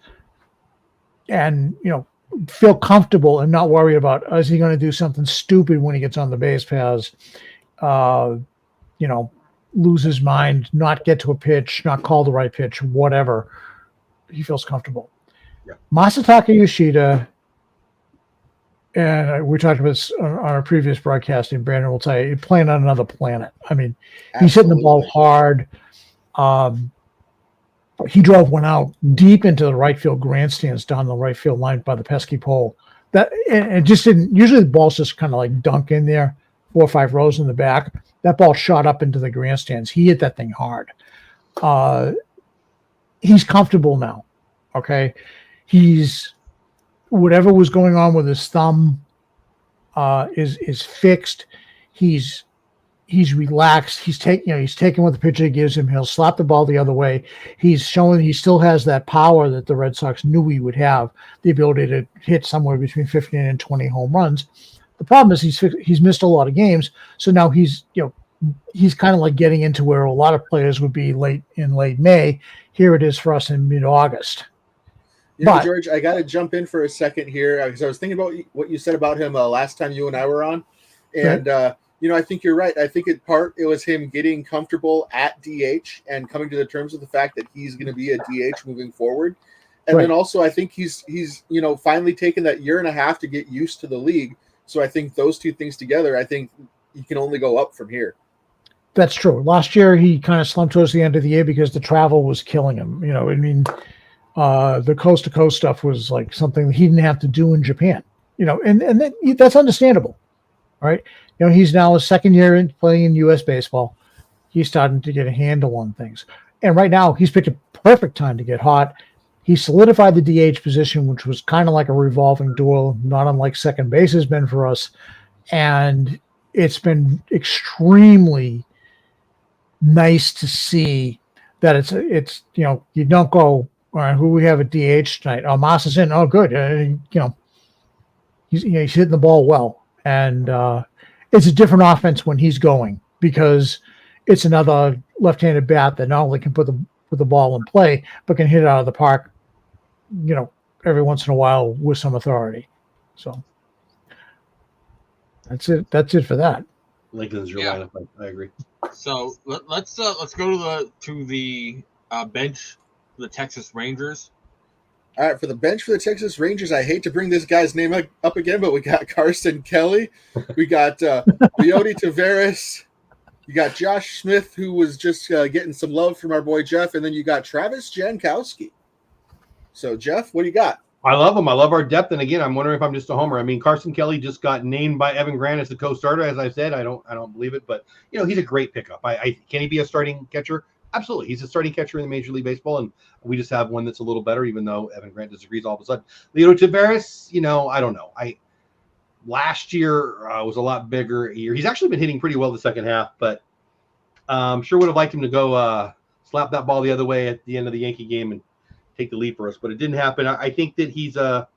and feel comfortable and not worry about, is he going to do something stupid when he gets on the base paths? Lose his mind, not get to a pitch, not call the right pitch, whatever. He feels comfortable. Yeah. Masataka Yoshida, and we talked about this on our previous broadcasting, Brandon will tell you, you're playing on another planet. I mean, he's hitting the ball hard. He drove one out deep into the right field grandstands down the right field line by the Pesky pole. That and it just didn't. Usually the balls just kind of like dunk in there, 4 or 5 rows in the back. That ball shot up into the grandstands. He hit that thing hard. He's comfortable now. Okay, he's whatever was going on with his thumb is fixed. He's relaxed. He's taking what the pitcher gives him. He'll slap the ball the other way. He's showing he still has that power that the Red Sox knew he would have, the ability to hit somewhere between 15 and 20 home runs. The problem is he's missed a lot of games, so now he's kind of like getting into where a lot of players would be late May. Here it is for us in mid-August. You know, But George, I got to jump in for a second here because I was thinking about what you said about him last time you and I were on, and you know, I think you're right. I think it was him getting comfortable at DH and coming to the terms with the fact that he's going to be a DH moving forward, and then also I think he's you know, finally taken that year and a half to get used to the league. So I think those two things together, I think you can only go up from here. that's true. Last year he kind of slumped towards the end of the year because the travel was killing him. You know, I mean, the coast to coast stuff was like something he didn't have to do in Japan. You know, and that's understandable, right? You know, he's now his second year in playing in U.S. baseball. He's starting to get a handle on things, and right now he's picked a perfect time to get hot. He solidified the DH position, which was kind of like a revolving door, not unlike second base has been for us, and it's been extremely nice to see that it's you know, you don't go, all right, who we have at DH tonight? Oh, Moss is in. Oh, good. You know, he's hitting the ball well, and it's a different offense when he's going because it's another left-handed bat that not only can put the ball in play but can hit it out of the park, you know, every once in a while with some authority. So that's it for that. Lincoln's your lineup. I agree. So let's go to the bench for the Texas Rangers. All right, for the bench for the Texas Rangers, I hate to bring this guy's name up again, but we got Carson Kelly, we got Leody Taveras, you got Josh Smith, who was just getting some love from our boy Jeff, and then you got Travis Jankowski. So, Jeff, what do you got? I love him. I love our depth. And again, I'm wondering if I'm just a homer. I mean, Carson Kelly just got named by Evan Grant as the co-starter. As I said, I don't believe it, but you know, he's a great pickup. Can he be a starting catcher? Absolutely. He's a starting catcher in the Major League Baseball, and we just have one that's a little better, even though Evan Grant disagrees all of a sudden. Leody Taveras, you know, I don't know. Last year was a lot bigger year. He's actually been hitting pretty well the second half, but sure would have liked him to go slap that ball the other way at the end of the Yankee game and take the lead for us, but it didn't happen. I think that he's a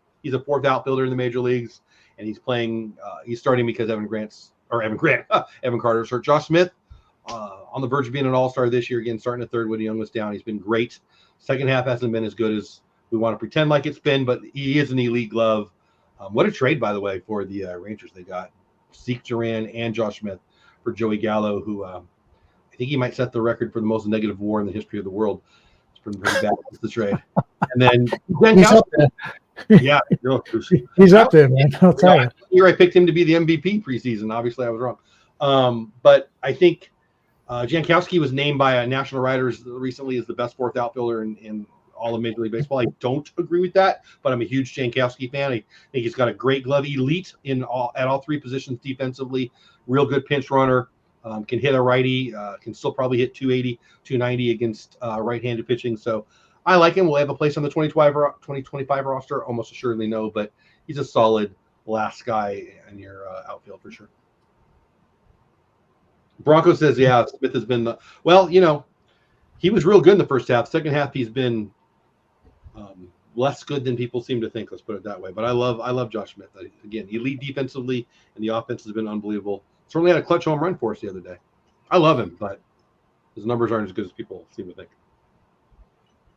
fourth outfielder in the major leagues, and he's starting because Evan Carter's hurt. Josh Smith on the verge of being an all-star this year, again, starting at third when Young was down. He's been great. Second half hasn't been as good as we want to pretend like it's been, but he is an elite glove. What a trade, by the way, for the Rangers. They got Zeke Duran and Josh Smith for Joey Gallo, who I think he might set the record for the most negative WAR in the history of the world. Pretty bad the trade. And then he's up there. Yeah, he's up there, man. I'll tell you. Here I picked him to be the MVP preseason. Obviously, I was wrong. But I think Jankowski was named by National Writers recently as the best fourth outfielder in all of Major League Baseball. I don't agree with that, but I'm a huge Jankowski fan. I think he's got a great glove, elite at all three positions defensively, real good pinch runner. Can hit a righty, can still probably hit 280, 290 against right-handed pitching. So I like him. Will he have a place on the 2025 roster? Almost assuredly no, but he's a solid last guy in your outfield for sure. Bronco says, yeah, Smith has been you know, he was real good in the first half. Second half, he's been less good than people seem to think. Let's put it that way. But I love Josh Smith. Again, elite defensively, and the offense has been unbelievable. Certainly had a clutch home run for us the other day. I love him, but his numbers aren't as good as people seem to think.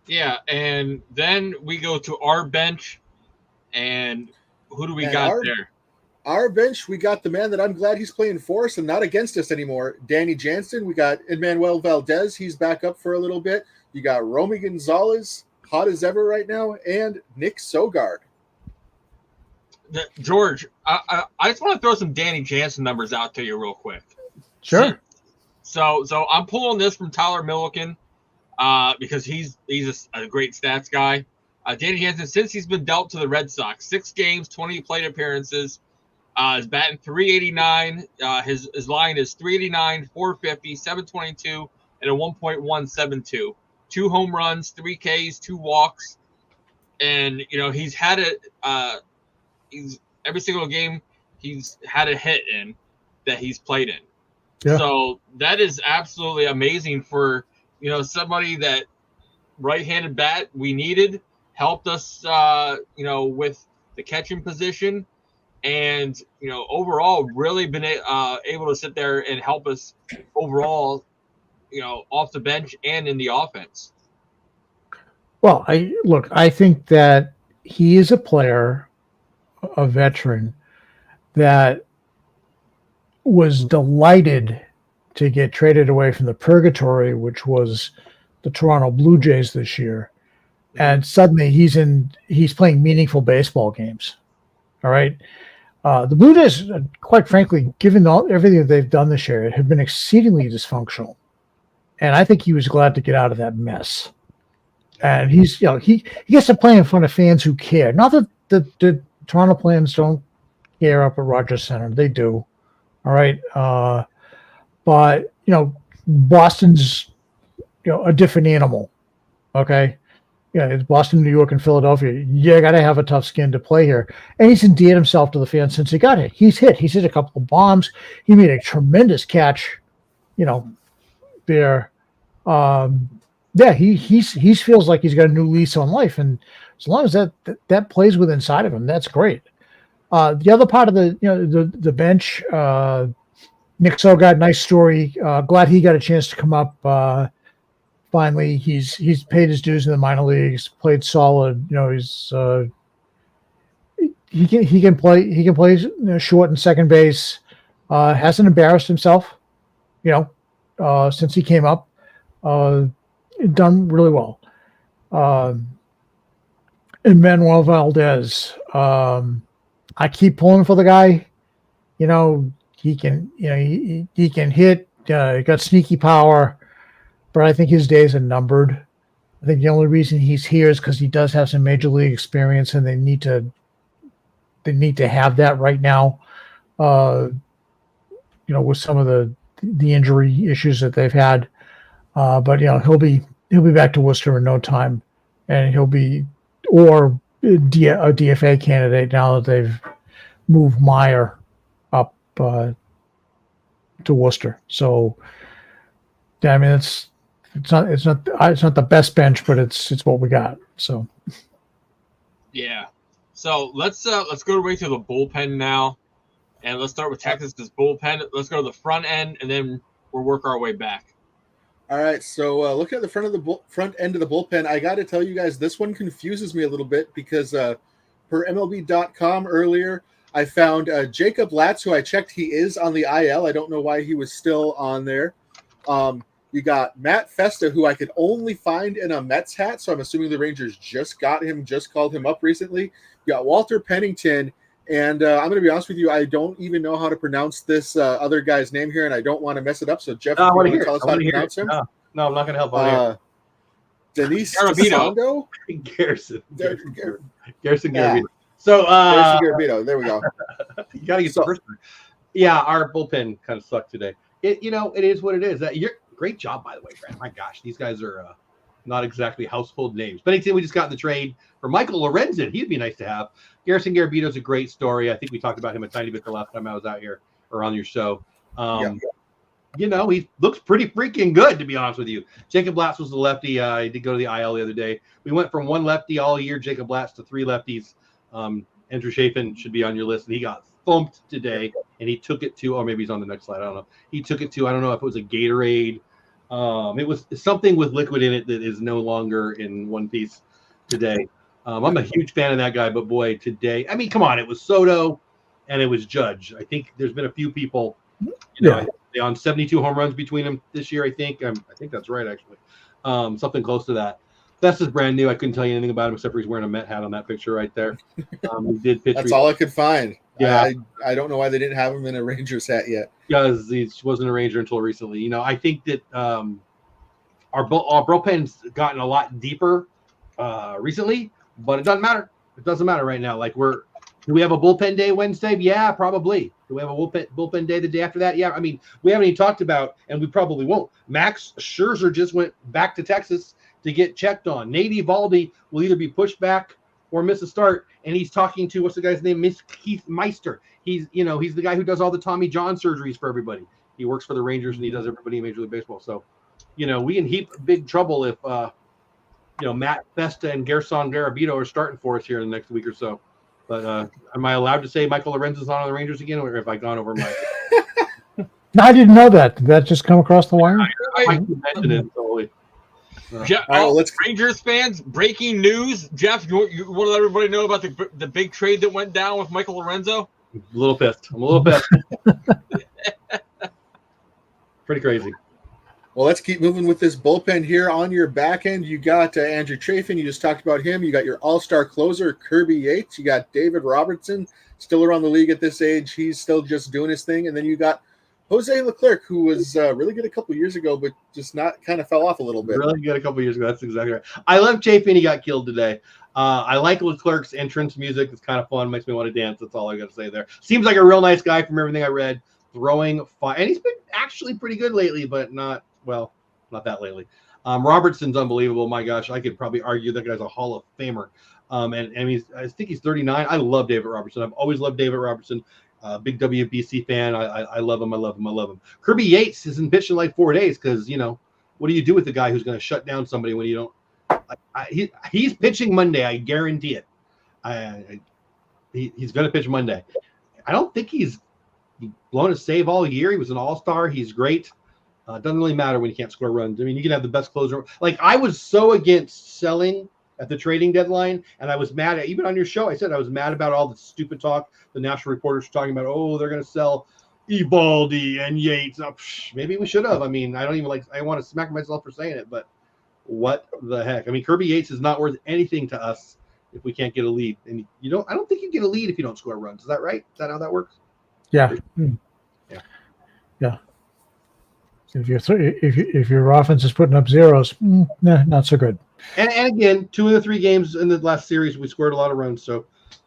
Yeah, and then we go to our bench, and who do we got there? Our bench, we got the man that I'm glad he's playing for us and not against us anymore, Danny Jansen. We got Emmanuel Valdez. He's back up for a little bit. You got Romy Gonzalez, hot as ever right now, and Nick Sogard. George, I just want to throw some Danny Jansen numbers out to you real quick. Sure. So I'm pulling this from Tyler Milliken because he's a great stats guy. Danny Jansen, since he's been dealt to the Red Sox, 6 games, 20 plate appearances, is batting .389. His line is .389, .450, .722, and a 1.172. 2 home runs, 3 Ks, 2 walks, and you know he's had it. He's every single game he's had a hit in that he's played in. Yeah. So that is absolutely amazing for, you know, somebody that right-handed bat we needed, helped us, you know, with the catching position, and, you know, overall really been able to sit there and help us overall, you know, off the bench and in the offense. Well, I think that he is a player, a veteran that was delighted to get traded away from the purgatory, which was the Toronto Blue Jays this year. And suddenly he's playing meaningful baseball games. All right. The Blue Jays, quite frankly, given everything that they've done this year, have been exceedingly dysfunctional. And I think he was glad to get out of that mess. And he gets to play in front of fans who care. Not that the Toronto fans don't care up at Rogers Center. They do. All right. But, Boston's, a different animal. Okay. Yeah, it's Boston, New York, and Philadelphia. You got to have a tough skin to play here. And he's endeared himself to the fans since he got hit. He's hit a couple of bombs. He made a tremendous catch, there. He feels like he's got a new lease on life. And as long as that plays with inside of him, that's great. The other part of the bench, Nick Sogard, nice story. Glad he got a chance to come up. Finally, he's paid his dues in the minor leagues. Played solid. He can play short and second base. Hasn't embarrassed himself. Since he came up, done really well. And Manuel Valdez, I keep pulling for the guy. He can hit. He got sneaky power. But I think his days are numbered. I think the only reason he's here is because he does have some major league experience, and they need to have that right now. With some of the injury issues that they've had. But he'll be back to Worcester in no time, and he'll be a DFA candidate now that they've moved Meyer up to Worcester. So, yeah, I mean it's not the best bench, but it's what we got. So yeah. So let's go right to the bullpen now, and let's start with Texas's bullpen. Let's go to the front end, and then we'll work our way back. All right. So looking at the front end of the bullpen, I got to tell you guys, this one confuses me a little bit because per MLB.com earlier, I found Jacob Latz, who I checked, he is on the IL. I don't know why he was still on there. You got Matt Festa, who I could only find in a Mets hat, so I'm assuming the Rangers just called him up recently. You got Walter Pennington, and I'm going to be honest with you, I don't even know how to pronounce this other guy's name here, and I don't want to mess it up. So, Jeff, No, I want to tell us how to pronounce him? No, I'm not going to help out here. Denise Garabito. Garrison. Garrison Garabito. So, Garrison Garabito. There we go. You got to get the first one. Yeah, our bullpen kind of sucked today. It is what it is. Great job, by the way, Brad. My gosh, these guys are not exactly household names. Pennington, we just got in the trade for Michael Lorenzen. He'd be nice to have. Garrison Garabito's a great story. I think we talked about him a tiny bit the last time I was out here or on your show. He looks pretty freaking good, to be honest with you. Jacob Latz was the lefty. He did go to the IL the other day. We went from one lefty all year, Jacob Latz, to three lefties. Andrew Chafin should be on your list, and he got thumped today, and he took it to, or maybe he's on the next slide, I don't know. He took it to, I don't know if it was a Gatorade. It was something with liquid in it that is no longer in one piece today. I'm a huge fan of that guy, but boy, today, I mean, come on, it was Soto and it was Judge. I think there's been a few people, they on 72 home runs between them this year. I think that's right, actually. Something close to that. That's just brand new. I couldn't tell you anything about him except for he's wearing a Met hat on that picture right there. He did pitch. That's all I could find. Yeah, I don't know why they didn't have him in a Rangers hat yet. Because he wasn't a Ranger until recently. I think that our bullpen's gotten a lot deeper recently, but it doesn't matter. It doesn't matter right now. Like do we have a bullpen day Wednesday? Yeah, probably. Do we have a bullpen day the day after that? Yeah. I mean, we haven't even talked about, and we probably won't. Max Scherzer just went back to Texas to get checked on. Nate Eovaldi will either be pushed back or miss a start, and he's talking to, what's the guy's name? Miss Keith Meister. He's the guy who does all the Tommy John surgeries for everybody. He works for the Rangers, and he does everybody in Major League Baseball. So, we in big trouble if Matt Festa and Garrison Garabito are starting for us here in the next week or so. But am I allowed to say Michael Lorenzen's on the Rangers again, or have I gone over my? No, I didn't know that. Did that just come across the wire? I mentioned it totally. Jeff, All right, well, let's Rangers fans, breaking news. Jeff, you want to let everybody know about the big trade that went down with Michael Lorenzo? I'm a little pissed. Pretty crazy. Well, let's keep moving with this bullpen here. On your back end, you got Andrew Chafin. You just talked about him. You got your all-star closer, Kirby Yates. You got David Robertson, still around the league at this age. He's still just doing his thing. And then you got Jose Leclerc, who was really good a couple years ago, but just kind of fell off a little bit. Really good a couple years ago. That's exactly right. I love Chafin. He got killed today. I like Leclerc's entrance music. It's kind of fun. Makes me want to dance. That's all I got to say there. Seems like a real nice guy from everything I read. Throwing fire. And he's been actually pretty good lately, but not that lately. Robertson's unbelievable. My gosh, I could probably argue that guy's a Hall of Famer. And I think he's 39. I love David Robertson. I've always loved David Robertson. Big WBC fan. I love him. I love him. Kirby Yates isn't pitching like 4 days because, what do you do with the guy who's going to shut down somebody when you don't? He's pitching Monday. I guarantee it. He's going to pitch Monday. I don't think he's blown a save all year. He was an all-star. He's great. It doesn't really matter when you can't score runs. I mean, you can have the best closer. Like, I was so against selling at the trading deadline, and I was mad at, even on your show, I said I was mad about all the stupid talk the national reporters were talking about. Oh, they're going to sell Eovaldi and Yates. Oh, maybe we should have. I mean, I want to smack myself for saying it, but what the heck? I mean, Kirby Yates is not worth anything to us if we can't get a lead. And I don't think you get a lead if you don't score runs. Is that right? Is that how that works? Yeah. Yeah. If your offense is putting up zeros, not so good. And again, 2 of the 3 games in the last series, we scored a lot of runs. So,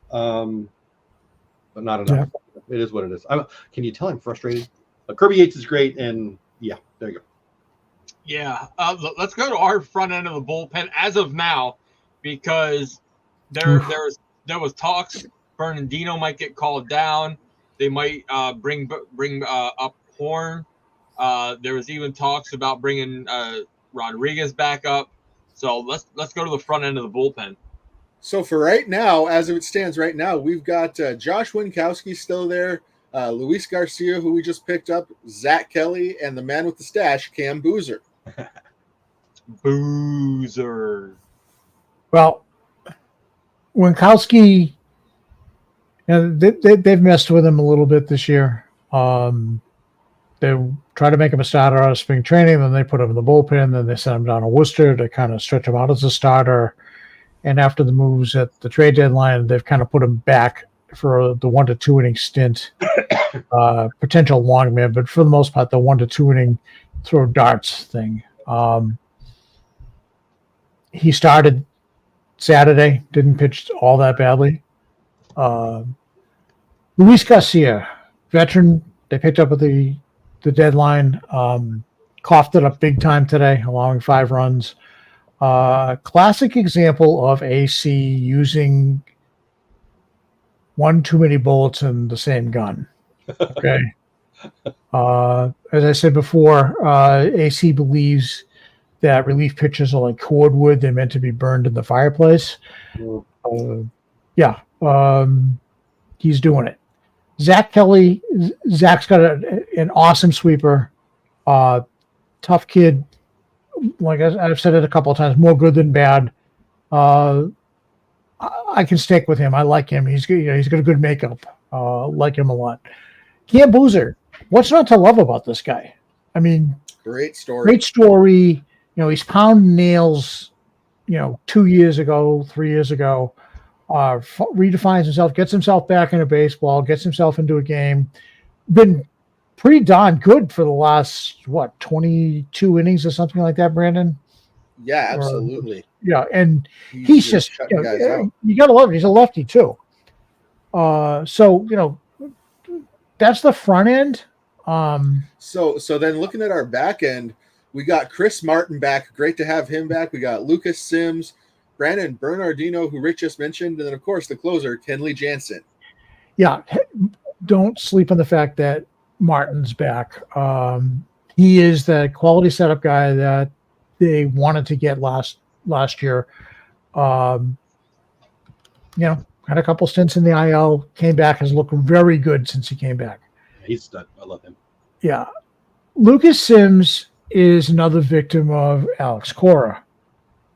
but not enough. Yeah. It is what it is. Can you tell I'm frustrated? Kirby Yates is great, and yeah, there you go. Yeah, let's go to our front end of the bullpen as of now, because there was talks. Bernardino might get called down. They might bring up Horn. There was even talks about bringing Rodriguez back up. So let's go to the front end of the bullpen. So for right now, as it stands right now, we've got Josh Winkowski still there, Luis Garcia, who we just picked up, Zach Kelly, and the man with the stash, Cam Boozer. Boozer. Well, Winkowski, they've messed with him a little bit this year. They try to make him a starter out of spring training, then they put him in the bullpen, then they sent him down to Worcester to kind of stretch him out as a starter. And after the moves at the trade deadline, they've kind of put him back for the 1 to 2 inning stint, potential long man, but for the most part, the 1 to 2 inning throw darts thing. He started Saturday, didn't pitch all that badly. Luis Garcia, veteran, they picked up at the deadline, coughed it up big time today, allowing 5 runs. Classic example of AC using one too many bullets in the same gun. Okay. As I said before, AC believes that relief pitchers are like cordwood. They're meant to be burned in the fireplace. He's doing it. Zach Kelly, Zach's got an awesome sweeper. Tough kid. Like I've said it a couple of times, more good than bad. I can stick with him. I like him. He's good. He's got a good makeup. Like him a lot. Cam Boozer, what's not to love about this guy? I mean, great story. Great story. He's pounding nails. 2 years ago, 3 years ago, redefines himself, gets himself back into baseball, gets himself into a game. Been pretty darn good for the last 22 innings or something like that, Brandon. Yeah, absolutely. And he's just you gotta love it. He's a lefty too. So that's the front end. So then looking at our back end, we got Chris Martin back. Great to have him back. We got Lucas Sims, Brandon Bernardino, who Rich just mentioned, and then of course the closer, Kenley Jansen. Yeah, don't sleep on the fact that Martin's back. He is the quality setup guy that they wanted to get last year. Had a couple stints in the IL, came back, has looked very good since he came back. He's stud. I love him. Yeah. Lucas Sims is another victim of Alex Cora.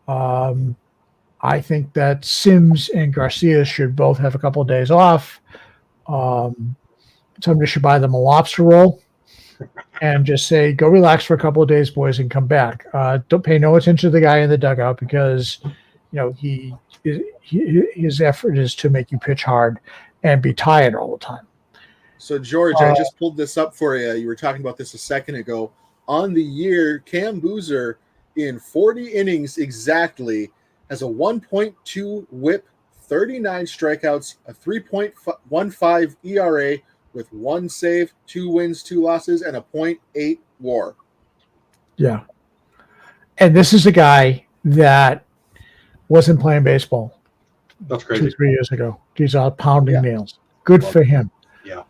I think that Sims and Garcia should both have a couple of days off. Somebody should buy them a lobster roll and just say, go relax for a couple of days, boys, and come back. Don't pay no attention to the guy in the dugout because, his effort is to make you pitch hard and be tired all the time. So, George, I just pulled this up for you. You were talking about this a second ago. On the year, Cam Boozer, in 40 innings exactly, has a 1.2 whip, 39 strikeouts, a 3.15 ERA with 1 save, 2 wins, 2 losses, and a .8 WAR. Yeah. And this is a guy that wasn't playing baseball. That's crazy. 2-3 years ago. He's out pounding nails. Good for him. Yeah.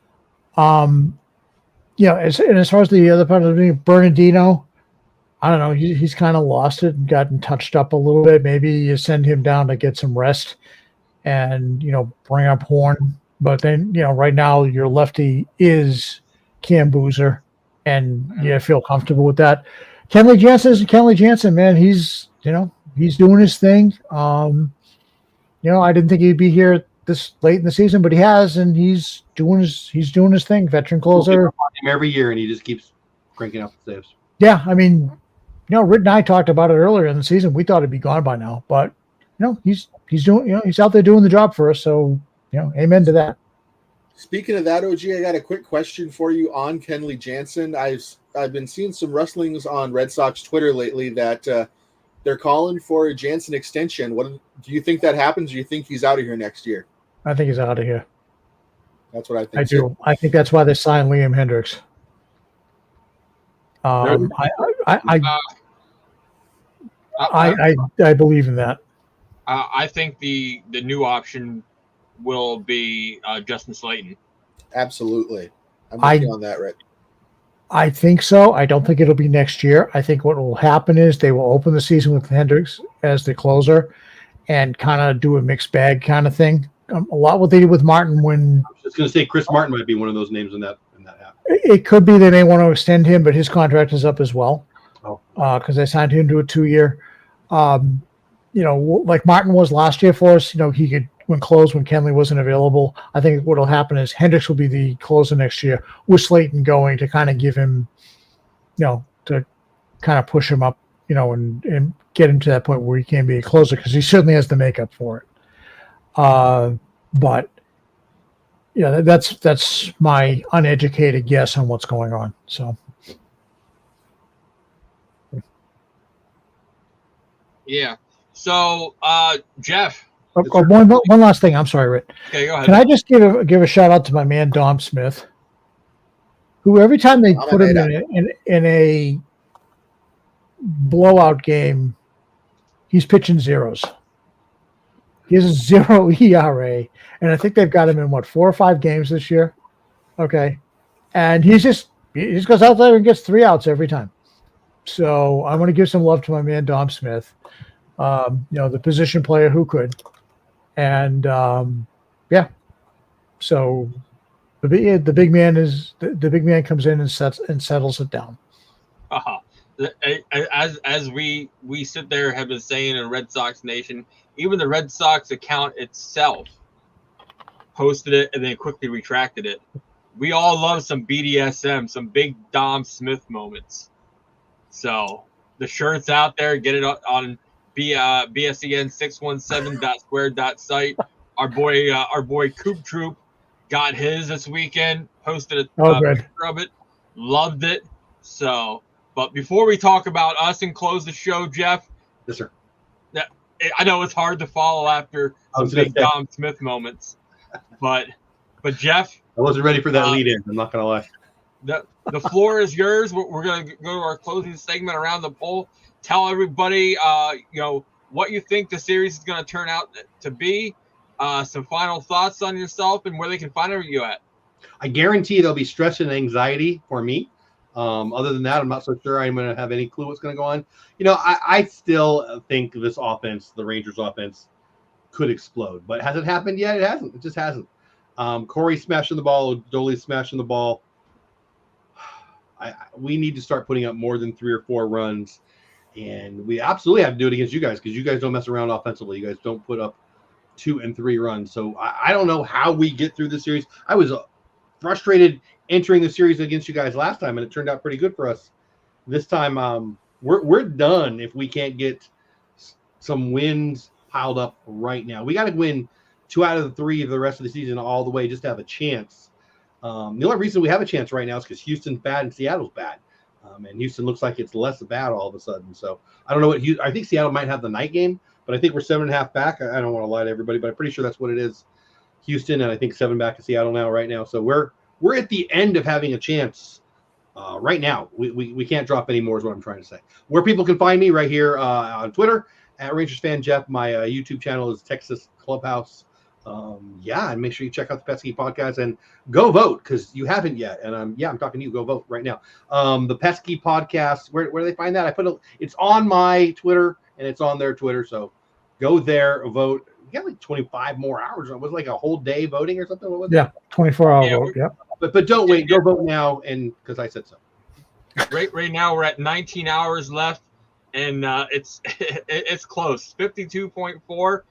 As far as the other part of the Bernardino, I don't know. He's kind of lost it and gotten touched up a little bit. Maybe you send him down to get some rest and, bring up Horn. But then, right now your lefty is Cam Boozer, and you feel comfortable with that. Kenley Jansen, man, he's doing his thing. I didn't think he'd be here this late in the season, but he has, and he's doing his thing. Veteran closer. Him every year, and he just keeps cranking up the saves. Yeah, I mean, Ritt and I talked about it earlier in the season. We thought it'd be gone by now, but he's doing, he's out there doing the job for us. So, amen to that. Speaking of that, OG, I got a quick question for you on Kenley Jansen. I've been seeing some rustlings on Red Sox Twitter lately that they're calling for a Jansen extension. What do you think that happens? Do you think he's out of here next year? I think he's out of here. That's what I think. I do. I think that's why they signed Liam Hendricks. I believe in that. I think the new option will be Justin Slayton. Absolutely. I'm with you on that, Rick. I think so. I don't think it'll be next year. I think what will happen is they will open the season with Hendricks as the closer and kind of do a mixed bag kind of thing. A lot what they did with Martin when I was just going to say Chris Martin might be one of those names in that app. It could be they may want to extend him, but his contract is up as well. Because they signed him to a 2-year. Like Martin was last year for us. He could close when Kenley wasn't available. I think what will happen is Hendricks will be the closer next year with Slayton going to kind of give him, to kind of push him up, and get him to that point where he can be a closer because he certainly has the makeup for it. But yeah, that's my uneducated guess on what's going on. So. Yeah. So, Jeff. One last thing. I'm sorry, Rick. Okay, go ahead. Can I just give a shout out to my man Dom Smith, who every time they put him in a blowout game, he's pitching zeros. He has a 0 ERA, and I think they've got him in 4 or 5 games this year. Okay, and he just goes out there and gets 3 outs every time. So I want to give some love to my man Dom Smith, the position player who could, and So the big man comes in and settles it down. As we sit there have been saying in Red Sox Nation, even the Red Sox account itself posted it and then quickly retracted it. We all love some BDSM, some big Dom Smith moments. So the shirt's out there. Get it on BSEN617.squared.site. Our boy Coop Troop got his this weekend. Posted a picture of it. Loved it. So, but before we talk about us and close the show, Jeff. Yes, sir. I know it's hard to follow after some big Dom Smith moments, but Jeff, I wasn't ready for that lead in. I'm not gonna lie. The floor is yours. We're gonna go to our closing segment around the poll. Tell everybody, what you think the series is gonna turn out to be. Some final thoughts on yourself and where they can find you at. I guarantee there'll be stress and anxiety for me. Other than that, I'm not so sure I'm going to have any clue what's going to go on. I still think this offense, the Rangers offense, could explode. But has it happened yet? It hasn't. It just hasn't. Corey smashing the ball, Dolly smashing the ball. We need to start putting up more than 3 or 4 runs And we absolutely have to do it against you guys because you guys don't mess around offensively. You guys don't put up 2 and 3 runs. So I don't know how we get through the series. I was frustrated entering the series against you guys last time, and it turned out pretty good for us. This time, we're done if we can't get some wins piled up right now. We got to win 2 out of the 3 of the rest of the season all the way just to have a chance. The only reason we have a chance right now is because Houston's bad and Seattle's bad. And Houston looks like it's less bad all of a sudden. So I don't know what I think Seattle might have the night game, but I think we're 7.5 back. I don't want to lie to everybody, but I'm pretty sure that's what it is. Houston, and I think 7 back to Seattle right now. So we're at the end of having a chance right now. We can't drop any more is what I'm trying to say. Where people can find me right here on Twitter at Rangers Fan Jeff. My YouTube channel is Texas Clubhouse. And make sure you check out the Pesky podcast and go vote because you haven't yet. And I'm talking to you. Go vote right now. The Pesky podcast. Where do they find that? It's on my Twitter and it's on their Twitter. So go there, vote. You got like 25 more hours. It was like a whole day voting or something. What was it? 24-hour vote. Yeah. But don't wait. Go vote now, and because I said so. Right now we're at 19 hours left, and it's close. 52.4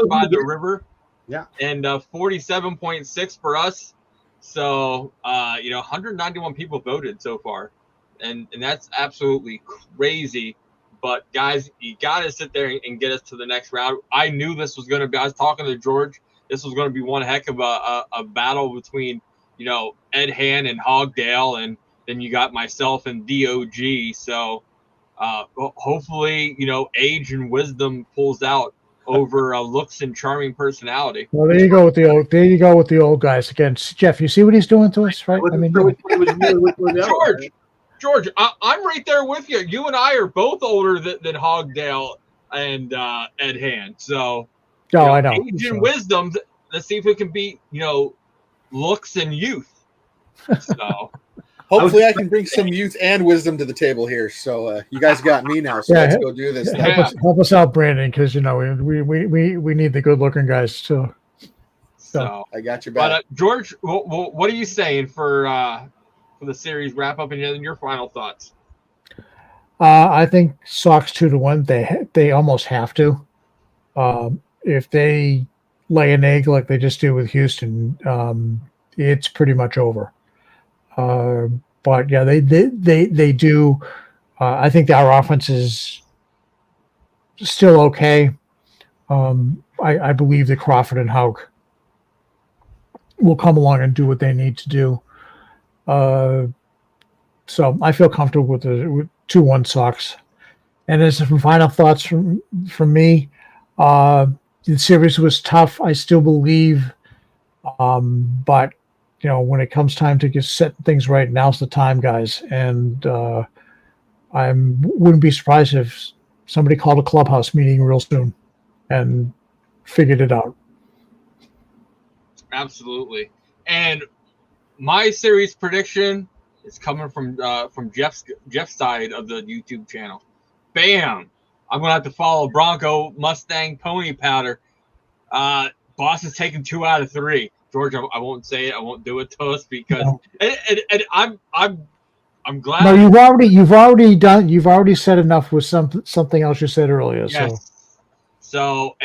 by the river. Yeah. And 47.6 for us. So 191 people voted so far, and that's absolutely crazy. But guys, you got to sit there and get us to the next round. I knew this was going to be. I was talking to George. This was going to be one heck of a battle between Ed Han and Hogdale, and then you got myself and DOG. So hopefully age and wisdom pulls out over looks and charming personality. Well, there you go with the old guys again. Jeff, you see what he's doing to us, right? I mean, George, I'm right there with you. You and I are both older than Hogdale and Ed Han. So, I know. Age and wisdom. Let's see if we can beat looks and youth. So, hopefully, I can bring some youth and wisdom to the table here. So, you guys got me now. So let's go do this. Help us out, Brandon, because we need the good-looking guys too. So I got your back. But George, what are you saying for the series wrap up and your final thoughts? I think Sox 2-1. They almost have to. If they lay an egg like they just did with Houston, it's pretty much over. But yeah, they do. I think our offense is still okay. I believe that Crawford and Hauk will come along and do what they need to do. So I feel comfortable with the 2-1 Sox. And as some final thoughts from me, the series was tough. I still believe, but when it comes time to set things right, now's the time, guys. And I wouldn't be surprised if somebody called a clubhouse meeting real soon and figured it out. Absolutely. And my series prediction is coming from Jeff's side of the YouTube channel. Bam! I'm gonna have to follow Bronco Mustang Pony Powder. Boston's taking 2 out of 3. George, I won't say it. I won't do it to us because and I'm glad. No, you've already said enough with something else you said earlier. Yes. So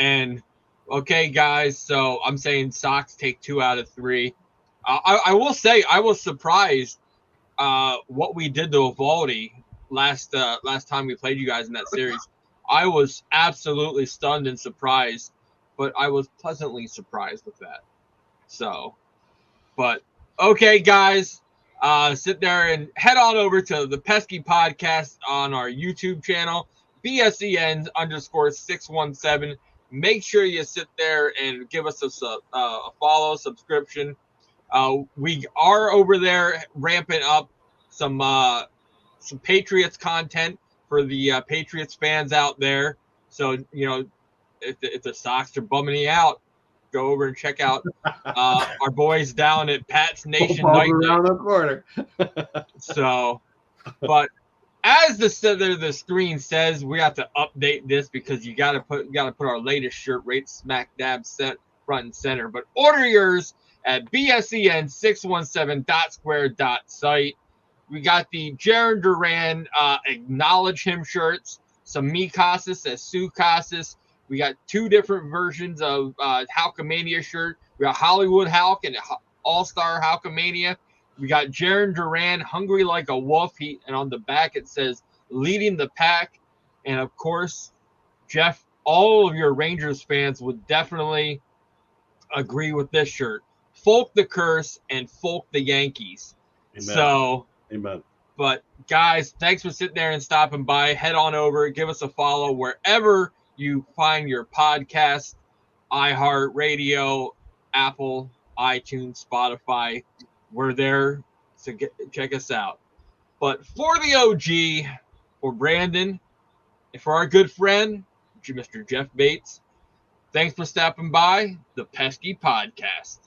okay, guys. So I'm saying Sox take 2 out of 3. I will say I was surprised what we did to Evaldi last time we played you guys in that series. I was absolutely stunned and surprised, but I was pleasantly surprised with that. So, but okay, guys, sit there and head on over to the Pesky Podcast on our YouTube channel, BSEN_617. Make sure you sit there and give us a follow, subscription. We are over there ramping up some Patriots content for the Patriots fans out there. So, if the Sox are bumming you out, go over and check out our boys down at Pat's Nation Night. Around the corner. So, but as the screen says, we have to update this because you got to put our latest shirt right smack dab set front and center. But order yours at bsen617.square.site. We got the Jaron Duran acknowledge him shirts. some Me Casas, a Sue Casas. We got 2 different versions of Hulkamania shirt. We got Hollywood Hulk and All-Star Hulkamania. We got Jaron Duran, Hungry Like a Wolf. And on the back it says, leading the pack. And of course, Jeff, all of your Rangers fans would definitely agree with this shirt. Folk the Curse and Folk the Yankees. Amen. So, Amen. but guys, thanks for sitting there and stopping by. Head on over, give us a follow wherever you find your podcast, iHeartRadio, Apple, iTunes, Spotify. We're there, so check us out. But for the OG, for Brandon, and for our good friend, Mr. Jeff Bates, thanks for stopping by the Pesky Podcast.